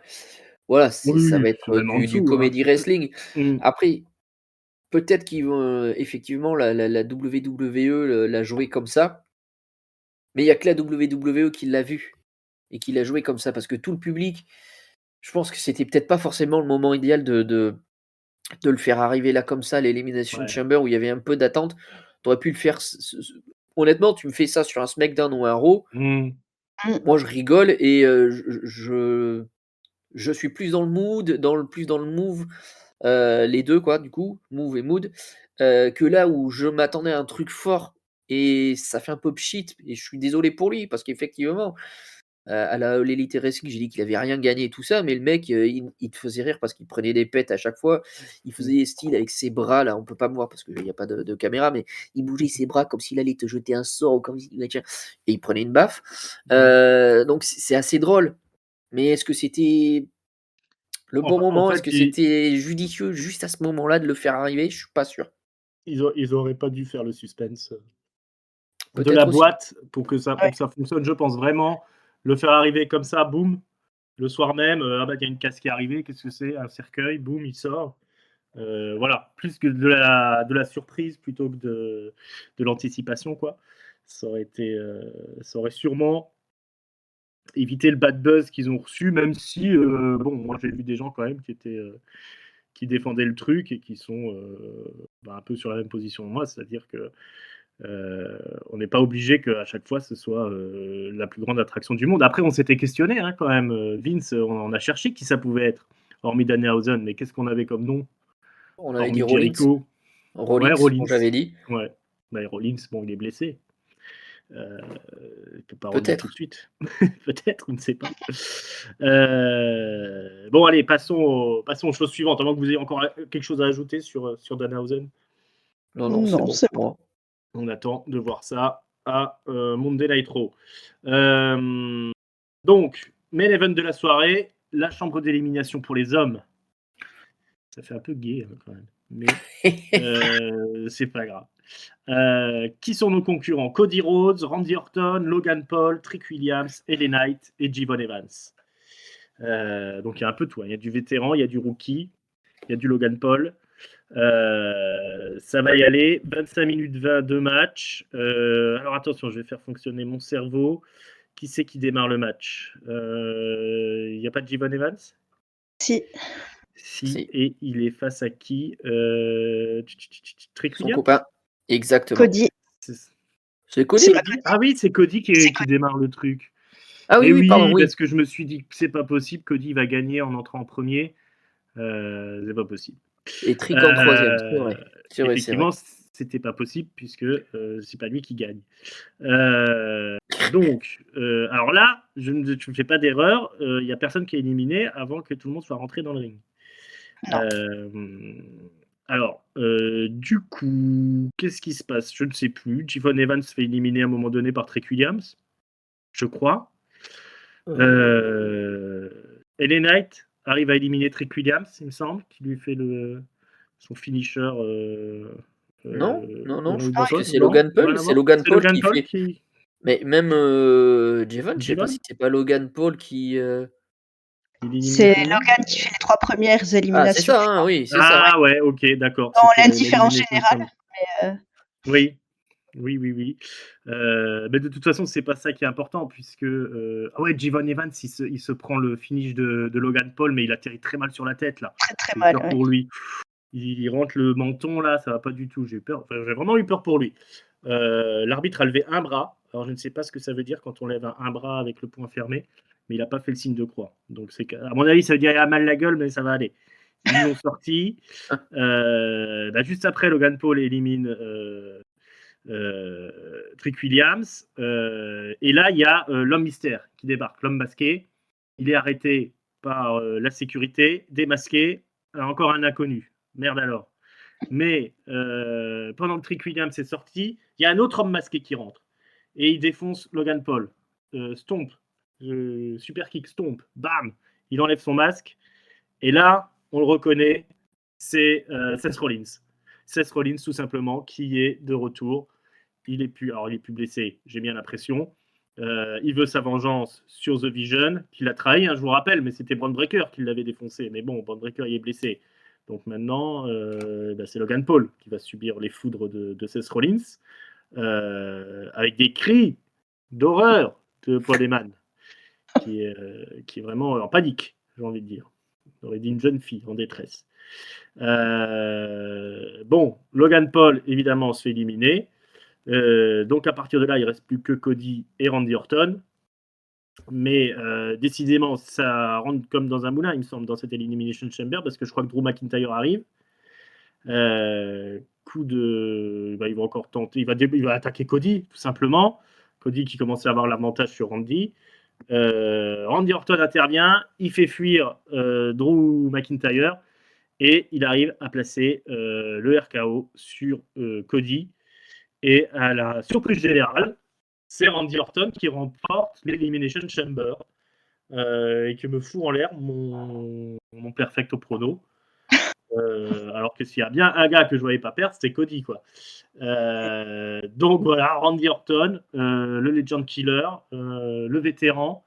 Voilà, ça Oui, va c'est être même en du dessous. comedy wrestling. Mm. Après, peut-être qu'ils vont effectivement la WWE l'a joué comme ça, mais il n'y a que la WWE qui l'a vu et qui l'a joué comme ça parce que tout le public, je pense que c'était peut-être pas forcément le moment idéal de le faire arriver là comme ça, l'Elimination Ouais. Chamber où il y avait un peu d'attente. Tu aurais pu le faire. Honnêtement, tu me fais ça sur un SmackDown ou un Raw, Mm. moi je rigole et je suis plus dans le mood, plus dans le move, les deux quoi, du coup, move et mood, que là où je m'attendais à un truc fort et ça fait un peu pchit et je suis désolé pour lui parce qu'effectivement, à la All Elite Wrestling, j'ai dit qu'il avait rien gagné et tout ça, mais le mec, il te faisait rire parce qu'il prenait des pètes à chaque fois. Il faisait des styles avec ses bras là, on peut pas me voir parce qu'il y a pas de caméra, mais il bougeait ses bras comme s'il allait te jeter un sort ou comme et il prenait une baffe. Donc c'est assez drôle. Mais est-ce que c'était le bon En moment? Est-ce fait, que c'était judicieux juste à ce moment-là de le faire arriver? Je suis pas sûr. ils auraient pas dû faire le suspense de la Peut-être aussi. boîte pour que ça Ouais. fonctionne. Je pense vraiment le faire arriver comme ça, boum, le soir même. Ah bah il y a une casse qui est arrivée. Qu'est-ce que c'est? Un cercueil, boum, il sort. Voilà, plus que de la surprise plutôt que de l'anticipation, quoi. Ça aurait sûrement évité le bad buzz qu'ils ont reçu, même si, bon, moi j'ai vu des gens quand même qui défendaient le truc et qui sont un peu sur la même position que moi, c'est-à-dire que on n'est pas obligé qu'à chaque fois ce soit la plus grande attraction du monde. Après, on s'était questionné quand même. Vince, on a cherché qui ça pouvait être, hormis Danhausen, mais qu'est-ce qu'on avait comme nom? On avait dit Hormis Rollins. Jericho. Ouais, Rollins, Rollins. moi j'avais dit. Ouais. Bah, Rollins, bon, il est blessé. Il ne peut pas revenir tout de Peut-être. suite. Peut-être, on ne sait pas. Bon, allez, passons aux choses suivantes. Avant que vous ayez encore quelque chose à ajouter sur Danhausen. Non, c'est Non, bon c'est pour moi. On attend de voir ça à Monday Night Raw. Donc, main event de la soirée, la chambre d'élimination pour les hommes. Ça fait un peu gay quand même, mais c'est pas grave. Qui sont nos concurrents? Cody Rhodes, Randy Orton, Logan Paul, Trick Williams, LA Knight et Jevon Evans. Donc il y a un peu tout. Il y a du vétéran, il y a du rookie, il y a du Logan Paul. Ça va y aller. 25 minutes 20 de match. Alors attention, je vais faire fonctionner mon cerveau. Qui c'est qui démarre le match? Il n'y a pas de Jevon Evans? Si. Si, Si. et il est face à qui? Trick Son Williams? copain. Exactement. Cody. C'est Cody? C'est Cody. Ah oui, c'est Cody C'est qui démarre le truc. Ah Mais oui, pardon, oui, oui. parce que je me suis dit que c'est pas possible. Cody va gagner en entrant en premier. C'est pas possible. Et Trick en troisième, c'est vrai. C'est vrai, c'est vrai. Effectivement, c'était pas possible puisque c'est pas lui qui gagne. Donc, alors là, je ne fais pas d'erreur. Il n'y a personne qui est éliminé avant que tout le monde soit rentré dans le ring. Non. Alors, du coup, qu'est-ce qui se passe? Je ne sais plus. Jevon Evans se fait éliminer à un moment donné par Trick Williams, je crois. LA Knight arrive à éliminer Trick Williams, il me semble, qui lui fait son finisher. Non, je Orange pense que Button, c'est non? Logan Rien Paul. à C'est voir. Logan C'est Paul Logan qui Paul fait. qui. Mais même Jevon, je sais pas Jevon si c'est pas Logan Paul qui. Il élimine C'est tout le monde. Logan qui fait les 3 premières Ah, c'est éliminations. ça, hein, oui, c'est ça. Ah ouais, ok, d'accord. Dans C'était l'indifférence l'Elimination générale, Chamber. mais Oui, oui. Mais de toute façon, c'est pas ça qui est important, puisque ah ouais, Jevon Evans, il se prend le finish de Logan Paul, mais il atterrit très mal sur la tête là. très, très J'ai eu mal, peur ouais. pour lui. Il rentre le menton là, ça va pas du tout. J'ai eu peur. Enfin, j'ai vraiment eu peur pour lui. L'arbitre a levé un bras. Alors je ne sais pas ce que ça veut dire quand on lève un bras avec le poing fermé, mais il n'a pas fait le signe de croix. Donc à mon avis, ça veut dire qu'il a mal la gueule, mais ça va aller. Ils l'ont sorti. Juste après, Logan Paul élimine Trick Williams. Et là, il y a l'homme mystère qui débarque, l'homme masqué. Il est arrêté par la sécurité, démasqué, encore un inconnu. Merde alors. Mais pendant que Trick Williams est sorti, il y a un autre homme masqué qui rentre. Et il défonce Logan Paul. Stomp. Super kick, stomp. Bam. Il enlève son masque. Et là, on le reconnaît, c'est Seth Rollins. Seth Rollins, tout simplement, qui est de retour. Il est plus blessé, j'ai bien l'impression. Il veut sa vengeance sur The Vision, qu'il a trahi, je vous rappelle, mais c'était Bron Breakker qui l'avait défoncé. Mais bon, Bron Breakker, il est blessé. Donc maintenant, c'est Logan Paul qui va subir les foudres de Seth Rollins, avec des cris d'horreur de Paul Heyman, qui est vraiment en panique, j'ai envie de dire. On aurait dit une jeune fille en détresse. Logan Paul, évidemment, se fait éliminer. Donc à partir de là, il ne reste plus que Cody et Randy Orton. Mais décidément, ça rentre comme dans un moulin, il me semble, dans cette Elimination Chamber, parce que je crois que Drew McIntyre arrive. Il va encore tenter, il va attaquer Cody, tout simplement. Cody qui commence à avoir l'avantage sur Randy. Randy Orton intervient, il fait fuir Drew McIntyre et il arrive à placer le RKO sur Cody. Et à la surprise générale, c'est Randy Orton qui remporte l'Elimination Chamber et qui me fout en l'air mon perfecto prono. Alors que s'il y a bien un gars que je ne voyais pas perdre, c'était Cody, quoi. Donc voilà, Randy Orton, le Legend Killer, le vétéran,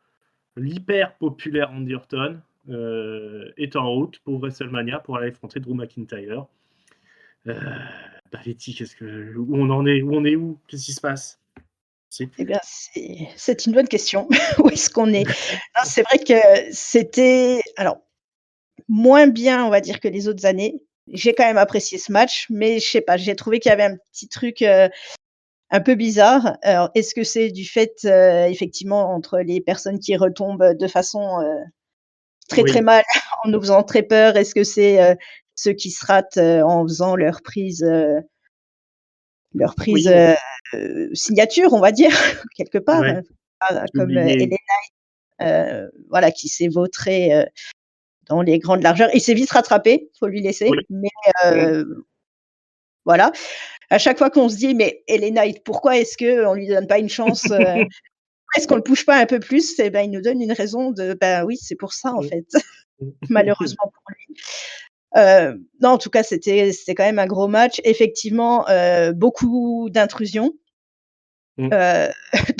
l'hyper populaire Randy Orton est en route pour WrestleMania pour aller affronter Drew McIntyre. Letty, où on en est, où qu'est-ce qui se passe? Eh bien, c'est une bonne question. Où est-ce qu'on est? Non, c'est vrai que c'était moins bien, on va dire, que les autres années. J'ai quand même apprécié ce match, mais je sais pas, j'ai trouvé qu'il y avait un petit truc un peu bizarre. Alors, est-ce que c'est du fait, effectivement, entre les personnes qui retombent de façon très, très mal, en nous faisant très peur? Est-ce que c'est ceux qui se ratent en faisant leur prise signature, on va dire, quelque part, comme Elena, voilà, qui s'est vautrée dans les grandes largeurs. Il s'est vite rattrapé, faut lui laisser. Mais voilà. À chaque fois qu'on se dit, mais Elena, pourquoi est-ce qu'on lui donne pas une chance pourquoi est-ce qu'on le pousse pas un peu plus? Eh ben, il nous donne une raison de, oui, c'est pour ça, en fait, malheureusement pour lui. Non, en tout cas, c'était quand même un gros match. Effectivement, beaucoup d'intrusions dans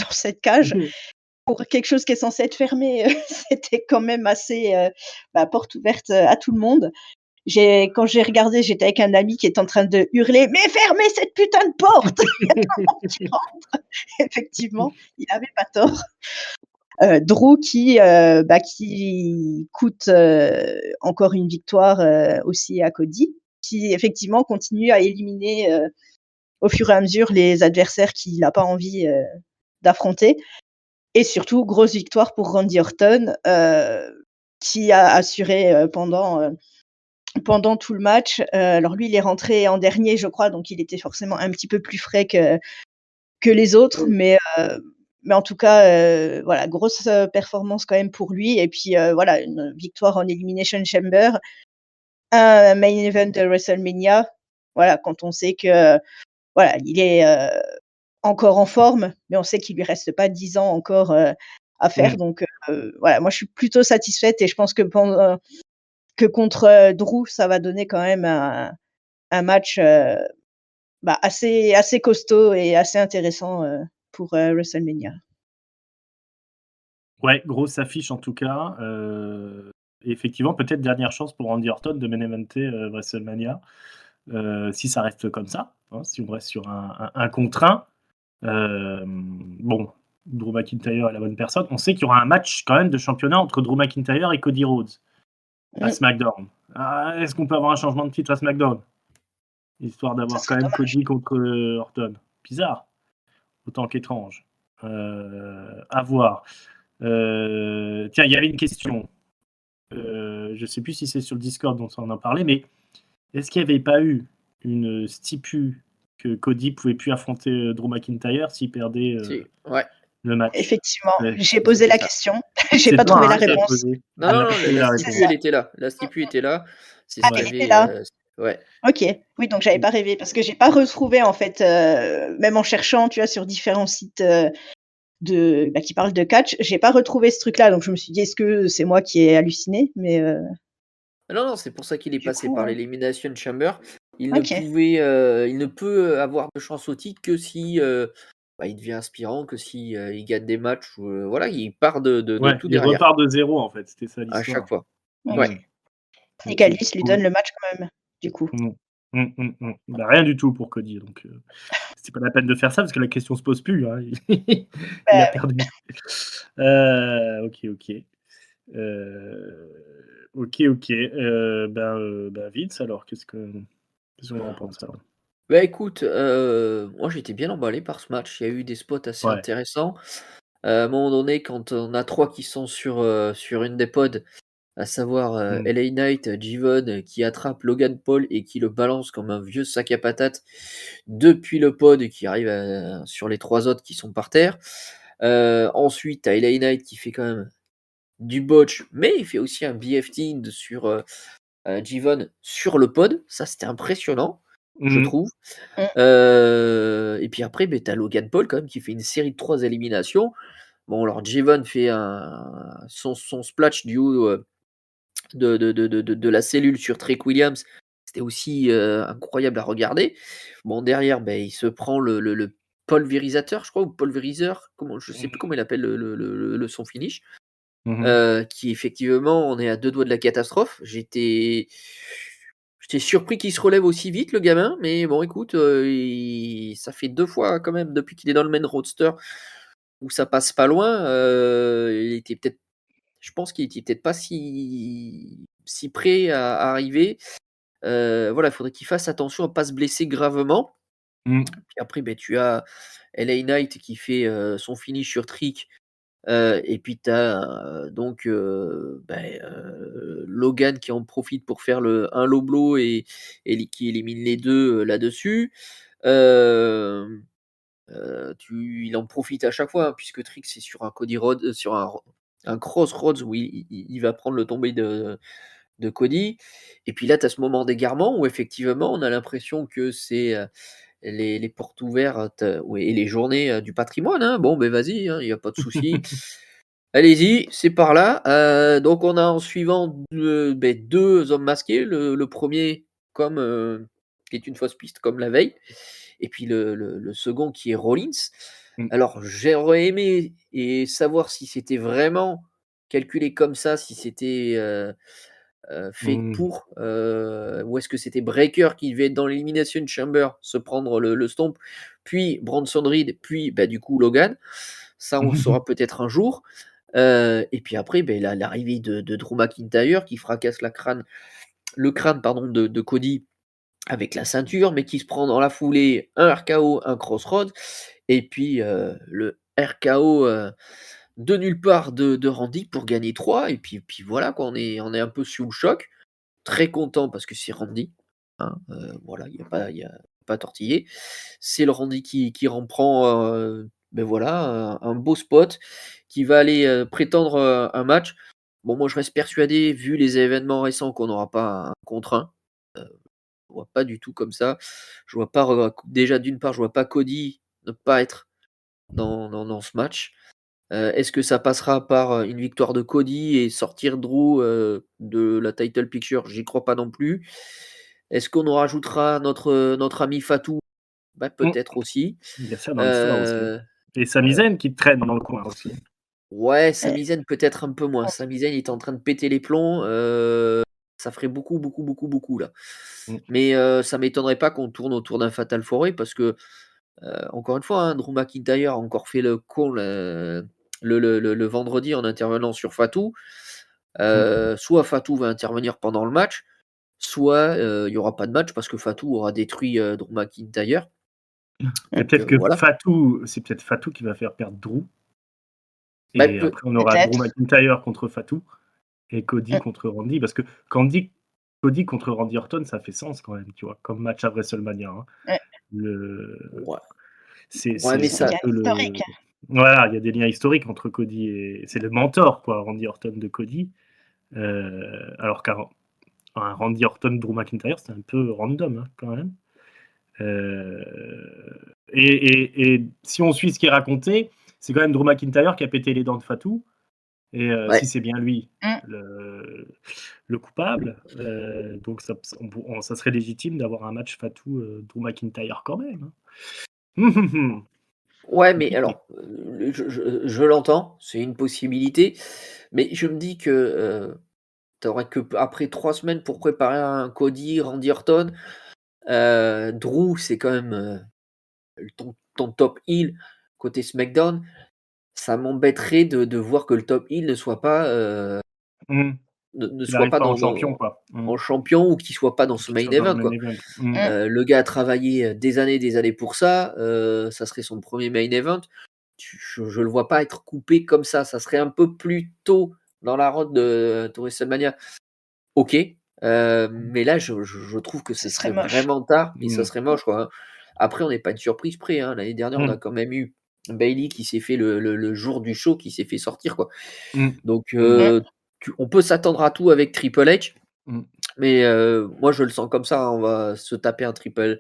cette cage. Pour quelque chose qui est censé être fermé, c'était quand même assez porte ouverte à tout le monde. Quand j'ai regardé, j'étais avec un ami qui était en train de hurler: «Mais fermez cette putain de porte!» Il y a tout le monde qui rentre. Effectivement, il avait pas tort. Drew qui coûte encore une victoire aussi à Cody, qui effectivement continue à éliminer au fur et à mesure les adversaires qu'il n'a pas envie d'affronter. Et surtout, grosse victoire pour Randy Orton, qui a assuré pendant tout le match. Alors lui, il est rentré en dernier, je crois, donc il était forcément un petit peu plus frais que les autres. Mais en tout cas, voilà, grosse performance quand même pour lui. Et puis voilà, une victoire en Elimination Chamber, un main event de WrestleMania. Voilà, quand on sait que voilà, il est encore en forme, mais on sait qu'il lui reste pas 10 ans encore à faire. Donc voilà, moi je suis plutôt satisfaite et je pense que contre Drew, ça va donner quand même un match assez costaud et assez intéressant pour WrestleMania. Ouais, grosse affiche en tout cas. Effectivement, peut-être dernière chance pour Randy Orton de main eventer WrestleMania. Si ça reste comme ça, si on reste sur un contre 1. Drew McIntyre est la bonne personne. On sait qu'il y aura un match quand même de championnat entre Drew McIntyre et Cody Rhodes à SmackDown. Est-ce qu'on peut avoir un changement de titre à SmackDown, histoire d'avoir quand même Cody contre Orton? Bizarre, autant qu'étrange. À voir. Tiens, il y avait une question. Je ne sais plus si c'est sur le Discord dont on en parlait, mais est-ce qu'il n'y avait pas eu une stipu que Cody pouvait plus affronter Drew McIntyre s'il perdait le match? Effectivement, j'ai posé la question. J'ai pas trouvé la réponse. Non, la stipu, elle était là. La stipu était là. C'est ce elle était là. Ouais. Ok, oui, donc j'avais pas rêvé parce que j'ai pas retrouvé en fait, même en cherchant, tu vois, sur différents sites qui parlent de catch, j'ai pas retrouvé ce truc-là. Donc je me suis dit, est-ce que c'est moi qui ai halluciné? Mais non, c'est pour ça qu'il est passé par l'Elimination Chamber. il ne OK. il ne peut avoir de chance au titre que si, il devient inspirant, que si, il gagne des matchs ou, voilà, il part de Ouais, tout il derrière, repart de 0 en fait, c'était ça à chaque l'histoire. fois. OK. Ouais. Mmh. Et OK. Callis lui Cool. donne le match quand même, du coup. Mmh. Bah, rien du tout pour Cody, donc c'est pas la peine de faire ça parce que la question se pose plus, hein. Il a Bah, oui. perdu. OK, OK. OK, ben, Vince alors qu'est-ce qu'on en pense alors? Bah, écoute, moi j'étais bien emballé par ce match. Il y a eu des spots assez Ouais. intéressants. À un moment donné, quand on a 3 qui sont sur une des pods, à savoir, Mmh. LA Knight, G-Von, qui attrape Logan Paul et qui le balance comme un vieux sac à patates depuis le pod et qui arrive sur les 3 autres qui sont par terre. Ensuite, tu as LA Knight qui fait quand même du botch, mais il fait aussi un BFT sur, G-Von sur le pod. Ça, c'était impressionnant, je Mmh. trouve. Mmh. Et puis après, beh, tu as Logan Paul quand même qui fait une série de 3 éliminations. Bon, alors Jevon fait son splash du haut, de la cellule sur Trick Williams. C'était aussi, incroyable à regarder. Bon, derrière, beh, il se prend le pulvérisateur, je crois, ou pulvériseur, comment, je sais plus Mmh. comment il appelle son finish, Mmh. qui effectivement, on est à 2 doigts de la catastrophe. J'étais surpris qu'il se relève aussi vite, le gamin, mais bon, écoute, il ça fait 2 fois quand même depuis qu'il est dans le main roadster où ça passe pas loin. Il était peut-être Je pense qu'il était peut-être pas si prêt à arriver. Voilà, il faudrait qu'il fasse attention à pas se blesser gravement. Mmh. Puis après, beh, tu as LA Knight qui fait, son finish sur Trick, et puis tu as, donc, Logan qui en profite pour faire un low blow et qui élimine les 2 là-dessus. Hem, il en profite à chaque fois, hein, puisque Trick c'est sur un Cody Rhodes, sur un Crossroads où il va prendre le tombé de Cody. Et puis là, tu as ce moment d'égarement où effectivement on a l'impression que c'est, les portes ouvertes, ouais, et les journées, du patrimoine, hein. Bon, ben vas-y, hein, il y a pas de souci. Allez-y, c'est par là. Donc on a en suivant 2 hommes masqués. Le 1er comme, qui est une fausse piste comme la veille, et puis le second qui est Rollins. Mmh. Alors j'aurais aimé savoir si c'était vraiment calculé comme ça, si c'était, fait Mmh. pour, ou est-ce que c'était Breakker qui devait être dans l'Elimination Chamber, se prendre le stomp, puis Bronson Reed, puis, bah, du coup Logan. Ça, on le saura peut-être un jour. Et puis après, beh, l'arrivée de Drew McIntyre qui fracasse le crâne, pardon, de Cody avec la ceinture, mais qui se prend dans la foulée un RKO, un Crossroads, et puis, le RKO, de nulle part de Randy pour gagner 3. Et puis voilà quoi, on est un peu sous le choc. Très content parce que c'est Randy, hein, voilà, il y a pas à tortiller. C'est le Randy qui reprend, voilà, un beau spot qui va aller, prétendre, un match. Bon, moi je reste persuadé, vu les événements récents, qu'on n'aura pas un contre 1. Je vois pas du tout comme ça. Je vois pas déjà, d'une part, je vois pas Cody ne pas être dans ce match. Est-ce que ça passera par, une victoire de Cody et sortir Drew, de la title picture? J'y crois pas non plus. Est-ce qu'on nous rajoutera notre ami Fatou? Bah, Mmh. peut-être aussi. Il y a ça dans l'histoire aussi. Heu, Et Sami Zayn qui traîne dans le coin aussi. ouais, Heu, Sami Zayn peut-être un peu moins. ouais. Sami Zayn il est en train de péter les plombs, ça ferait beaucoup, beaucoup, beaucoup, beaucoup là. Mmh. Mais, ça m'étonnerait pas qu'on tourne autour d'un Fatal 4-Way parce que, encore une fois, hein, Drew McIntyre a encore fait le con le vendredi en intervenant sur Fatou. Mmh. Soit Fatou va intervenir pendant le match, soit, il y aura pas de match parce que Fatou aura détruit, Drew McIntyre. Et Donc, peut-être que voilà. C'est peut-être Fatou qui va faire perdre Drew Bah, et après on aura Drew Peut-être. McIntyre contre Fatou et Cody Mmh. contre Randy parce que Cody contre Randy Orton, ça fait sens quand même, tu vois? Comme match à WrestleMania, hein. Ouais. Le Ouais, c'est ouais, c'est mais Ils ont c'est un un ça, lien peu le historique. voilà, il y a des liens historiques entre Cody et c'est le mentor quoi, Randy Orton de Cody, alors qu'un Randy Orton, Drew McIntyre, c'est un peu random, hein, quand même. Et si on suit ce qui est raconté, c'est quand même Drew McIntyre qui a pété les dents de Fatou Et Ouais. si c'est bien lui Mmh. le coupable, donc ça serait légitime d'avoir un match Fatou, Drew McIntyre quand même, hein. Ouais, mais Compliqué. alors, je l'entends, c'est une possibilité, mais je me dis que, tu aurais que après 3 semaines pour préparer un Cody, Randy Orton. Drew, c'est quand même, ton top heel côté SmackDown. Ça m'embêterait de voir que le top heel ne soit pas, Mmh. ne Qu'il soit arrive pas pas en champion, quoi. en champion ou qu'il soit pas dans Ou ce qu'il main soit pas dans event, le main quoi. event. Mmh. Mmh. Le gars a travaillé, des années pour ça, ça serait son premier main event. Je le vois pas être coupé comme ça serait un peu plus tôt dans la road de WrestleMania. OK, mais là, je trouve que Ce ce serait serait moche. vraiment tard et ça Mmh. serait moche, quoi, hein. Après, on n'est pas une surprise près, hein. L'année dernière, on a Mmh. quand même eu Bayley qui s'est fait le jour du show, qui s'est fait sortir, quoi. Mmh. Donc, Mmh. Mmh. on peut s'attendre à tout avec Triple H, Mmh. mais, moi, je le sens comme ça, hein. On va se taper un triple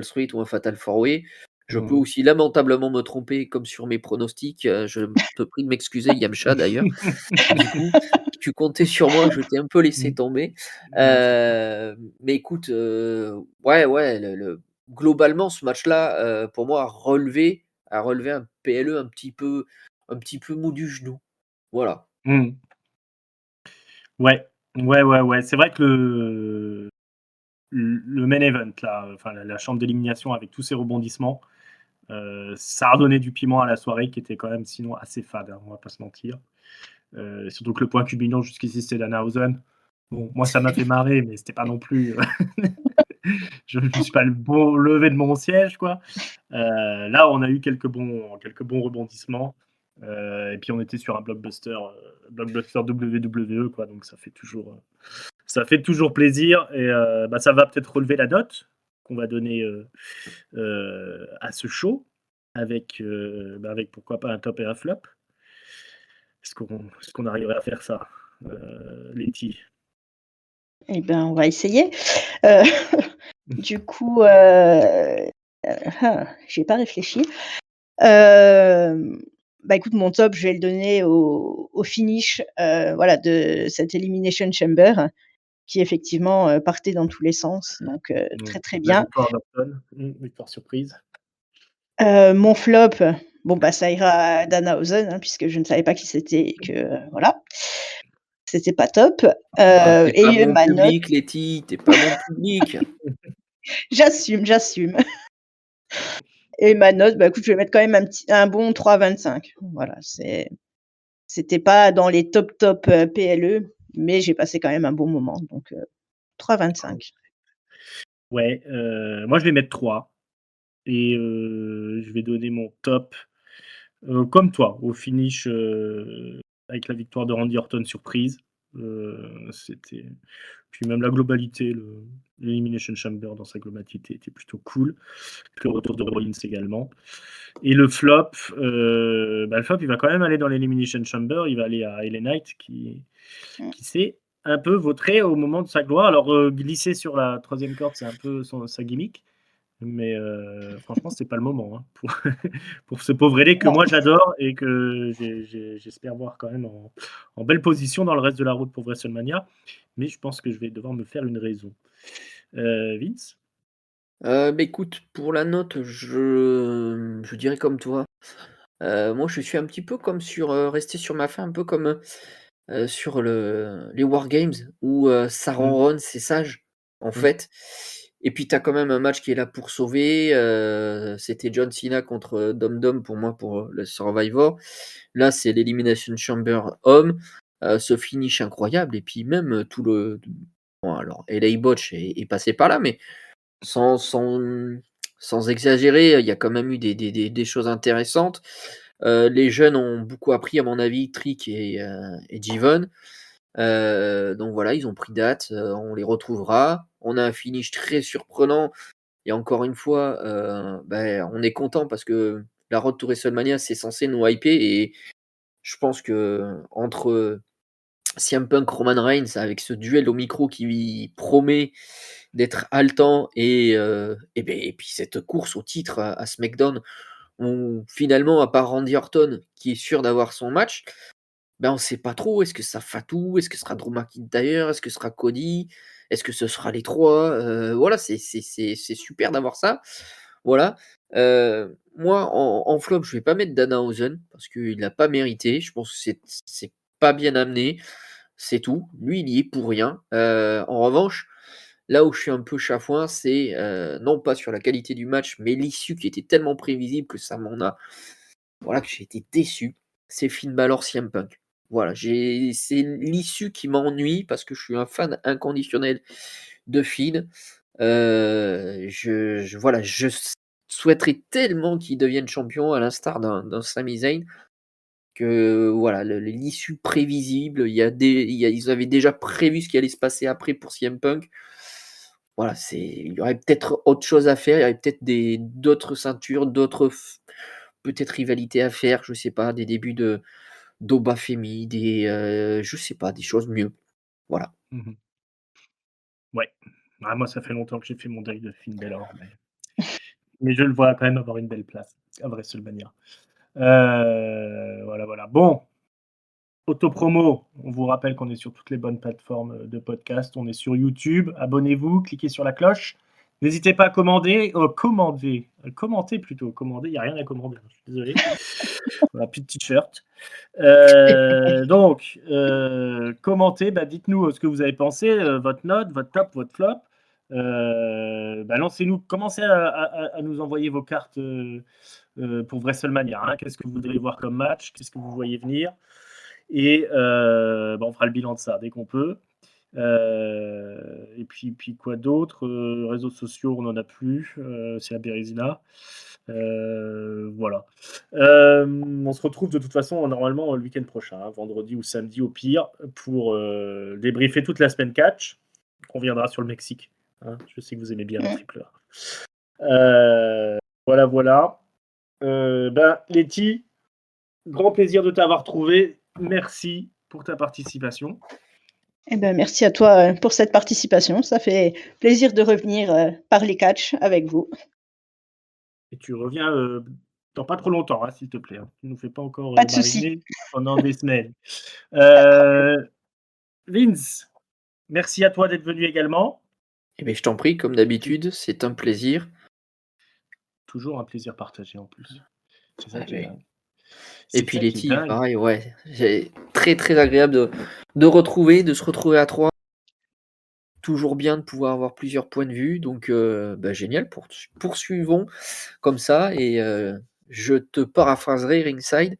threat ou un fatal four way. Je peux Mmh. aussi lamentablement me tromper comme sur mes pronostics, je te prie de m'excuser, Yamcha, d'ailleurs. Du coup, tu comptais sur moi, je t'ai un peu laissé Mmh. tomber. Ouais, c'est ça. Mais écoute, ouais, globalement, ce match-là, pour moi, a relevé un PLE un petit peu mou du genou. Voilà. Mmh. Ouais. Ouais. C'est vrai que le main event là, enfin la chambre d'élimination avec tous ces rebondissements, ça a redonné du piment à la soirée qui était quand même sinon assez fade, hein, on va pas se mentir. Surtout que le point culminant jusqu'ici, c'était Danhausen. Bon, moi ça m'a fait marrer, mais c'était pas non plus, je me suis pas levé de mon siège, quoi. Là, on a eu quelques bons rebondissements, et puis on était sur un blockbuster WWE, quoi, donc ça fait toujours plaisir et ça va peut-être relever la note qu'on va donner, à ce show avec pourquoi pas un top et un flop. Est-ce qu'on arriverait à faire ça, Letty? Eh ben, on va essayer. Heu, du coup, j'ai pas réfléchi. Hem, écoute, mon top, je vais le donner au finish, voilà, de cette Elimination Chamber qui effectivement, partait dans tous les sens, donc très, très La bien. victoire d'Orton, victoire surprise. Mon flop, bon, ça ira à Danhausen, hein, puisque je ne savais pas qui c'était et que, voilà, c'était pas top, Ah, tu pas et bon ma note, public, Letty, tu pas bon public. j'assume et ma note, écoute, je vais mettre quand même un bon 3,25. Voilà, c'était pas dans les top, PLE, mais j'ai passé quand même un bon moment, donc 3,25. Ouais, moi je vais mettre 3 et je vais donner mon top, comme toi, au finish, avec la victoire de Randy Orton surprise. C'était puis même la globalité, l'Elimination Chamber dans sa globalité était plutôt cool. Le retour de Rollins également et le flop, il va quand même aller dans l'Elimination Chamber, il va aller à LA Knight Mmh. qui s'est un peu vautré au moment de sa gloire. Alors, glisser sur la troisième corde, c'est un peu sa gimmick, mais franchement, c'est pas le moment, hein, pour pour ce pauvre ailé que Non. moi j'adore et que j'espère voir quand même en belle position dans le reste de la route pour WrestleMania, mais je pense que je vais devoir me faire une raison. Vince? Écoute, pour la note, je dirais comme toi. Moi, je suis un petit peu comme resté sur ma faim, un peu comme, sur les Wargames où, ça Mmh, ronronne, c'est sage, en mmh, fait. Et puis tu as quand même un match qui est là pour sauver, c'était John Cena contre, Dom Dom pour moi pour, le Survivor. Là, c'est l'Elimination Chamber homme, ce finish incroyable et puis même, tout le bon alors LA Botch est passé par là, mais sans sans, sans exagérer, il y a quand même eu des choses intéressantes. Les jeunes ont beaucoup appris à mon avis, Trick et Jivon. Donc voilà, ils ont pris date, on les retrouvera. On a un finish très surprenant et encore une fois, on est content parce que la road to WrestleMania, c'est censé nous hyper et je pense qu'entre CM Punk, Roman Reigns, avec ce duel au micro qui promet d'être haletant et puis cette course au titre à SmackDown où finalement, à part Randy Orton qui est sûr d'avoir son match, ben, on sait pas trop. Est-ce que ça sera Fatou? Est-ce que ce sera Drew McIntyre? Est-ce que ce sera Cody? Est-ce que ce sera les 3? Voilà, c'est super d'avoir ça. Voilà. Moi, en flop, je vais pas mettre Danhausen parce qu'il a pas mérité. Je pense que c'est pas bien amené, c'est tout. Lui, il y est pour rien. En revanche, là où je suis un peu chafouin, c'est, non pas sur la qualité du match, mais l'issue qui était tellement prévisible que ça m'en a voilà, que j'ai été déçu. C'est Finn Balor, CM Punk. Voilà, c'est l'issue qui m'ennuie parce que je suis un fan inconditionnel de Finn. Voilà, je souhaiterais tellement qu'il devienne champion à l'instar d'un Sami Zayn que voilà, l'issue prévisible, ils avaient déjà prévu ce qui allait se passer après pour CM Punk. Voilà, il y aurait peut-être autre chose à faire, il y aurait peut-être d'autres ceintures, d'autres peut-être rivalités à faire, je sais pas, des débuts d'Obafemi, je sais pas, des choses mieux. Voilà. Mmh. Ouais. Ah, moi, ça fait longtemps que j'ai fait mon deuil de Finn Balor, mais je le vois quand même avoir une belle place à WrestleMania. Voilà, voilà. Bon, autopromo, on vous rappelle qu'on est sur toutes les bonnes plateformes de podcast. On est sur YouTube. Abonnez-vous, cliquez sur la cloche. N'hésitez pas à commenter plutôt. Commander, il n'y a rien à commander, je suis désolé. Voilà, plus de t-shirt. Donc, commentez, dites-nous ce que vous avez pensé, votre note, votre top, votre flop. Lancez-nous, commencez à nous envoyer vos cartes pour WrestleMania. Hein. Qu'est-ce que vous voudriez voir comme match? Qu'est-ce que vous voyez venir? Et on fera le bilan de ça dès qu'on peut. Et puis quoi d'autre? Réseaux sociaux, on n'en a plus. C'est la Bérésina. Voilà. On se retrouve de toute façon normalement le week-end prochain, hein, vendredi ou samedi au pire, pour débriefer toute la semaine catch. On reviendra sur le Mexique. Hein. Je sais que vous aimez bien le triple A. Voilà, voilà. Letty, grand plaisir de t'avoir trouvé. Merci pour ta participation. Merci à toi pour cette participation. Ça fait plaisir de revenir parler catch avec vous. Et tu reviens dans pas trop longtemps, hein, s'il te plaît. Hein. Tu ne nous fais pas encore Pas de souci. mariner pendant des semaines. Vince, merci à toi d'être venu également. Eh bien, je t'en prie, comme d'habitude, c'est un plaisir. Toujours un plaisir partagé en plus. C'est ça qui est dingue. Et puis Letty, pareil, ouais. C'est très très agréable de se retrouver à 3. Toujours bien de pouvoir avoir plusieurs points de vue. Donc génial, poursuivons comme ça. Et je te paraphraserai Ringside.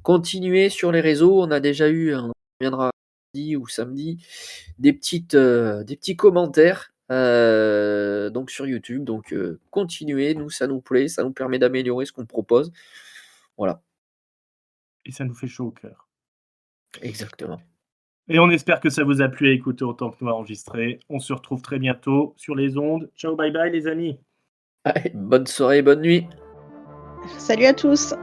Continuez sur les réseaux. On a déjà eu, on reviendra samedi ou samedi, des petits commentaires donc sur YouTube. Donc continuez, nous ça nous plaît, ça nous permet d'améliorer ce qu'on propose. Voilà. Et ça nous fait chaud au cœur. Exactement. Et on espère que ça vous a plu à écouter autant que nous à enregistrer. On se retrouve très bientôt sur les ondes. Ciao, bye bye les amis. Allez, bonne soirée, bonne nuit. Salut à tous.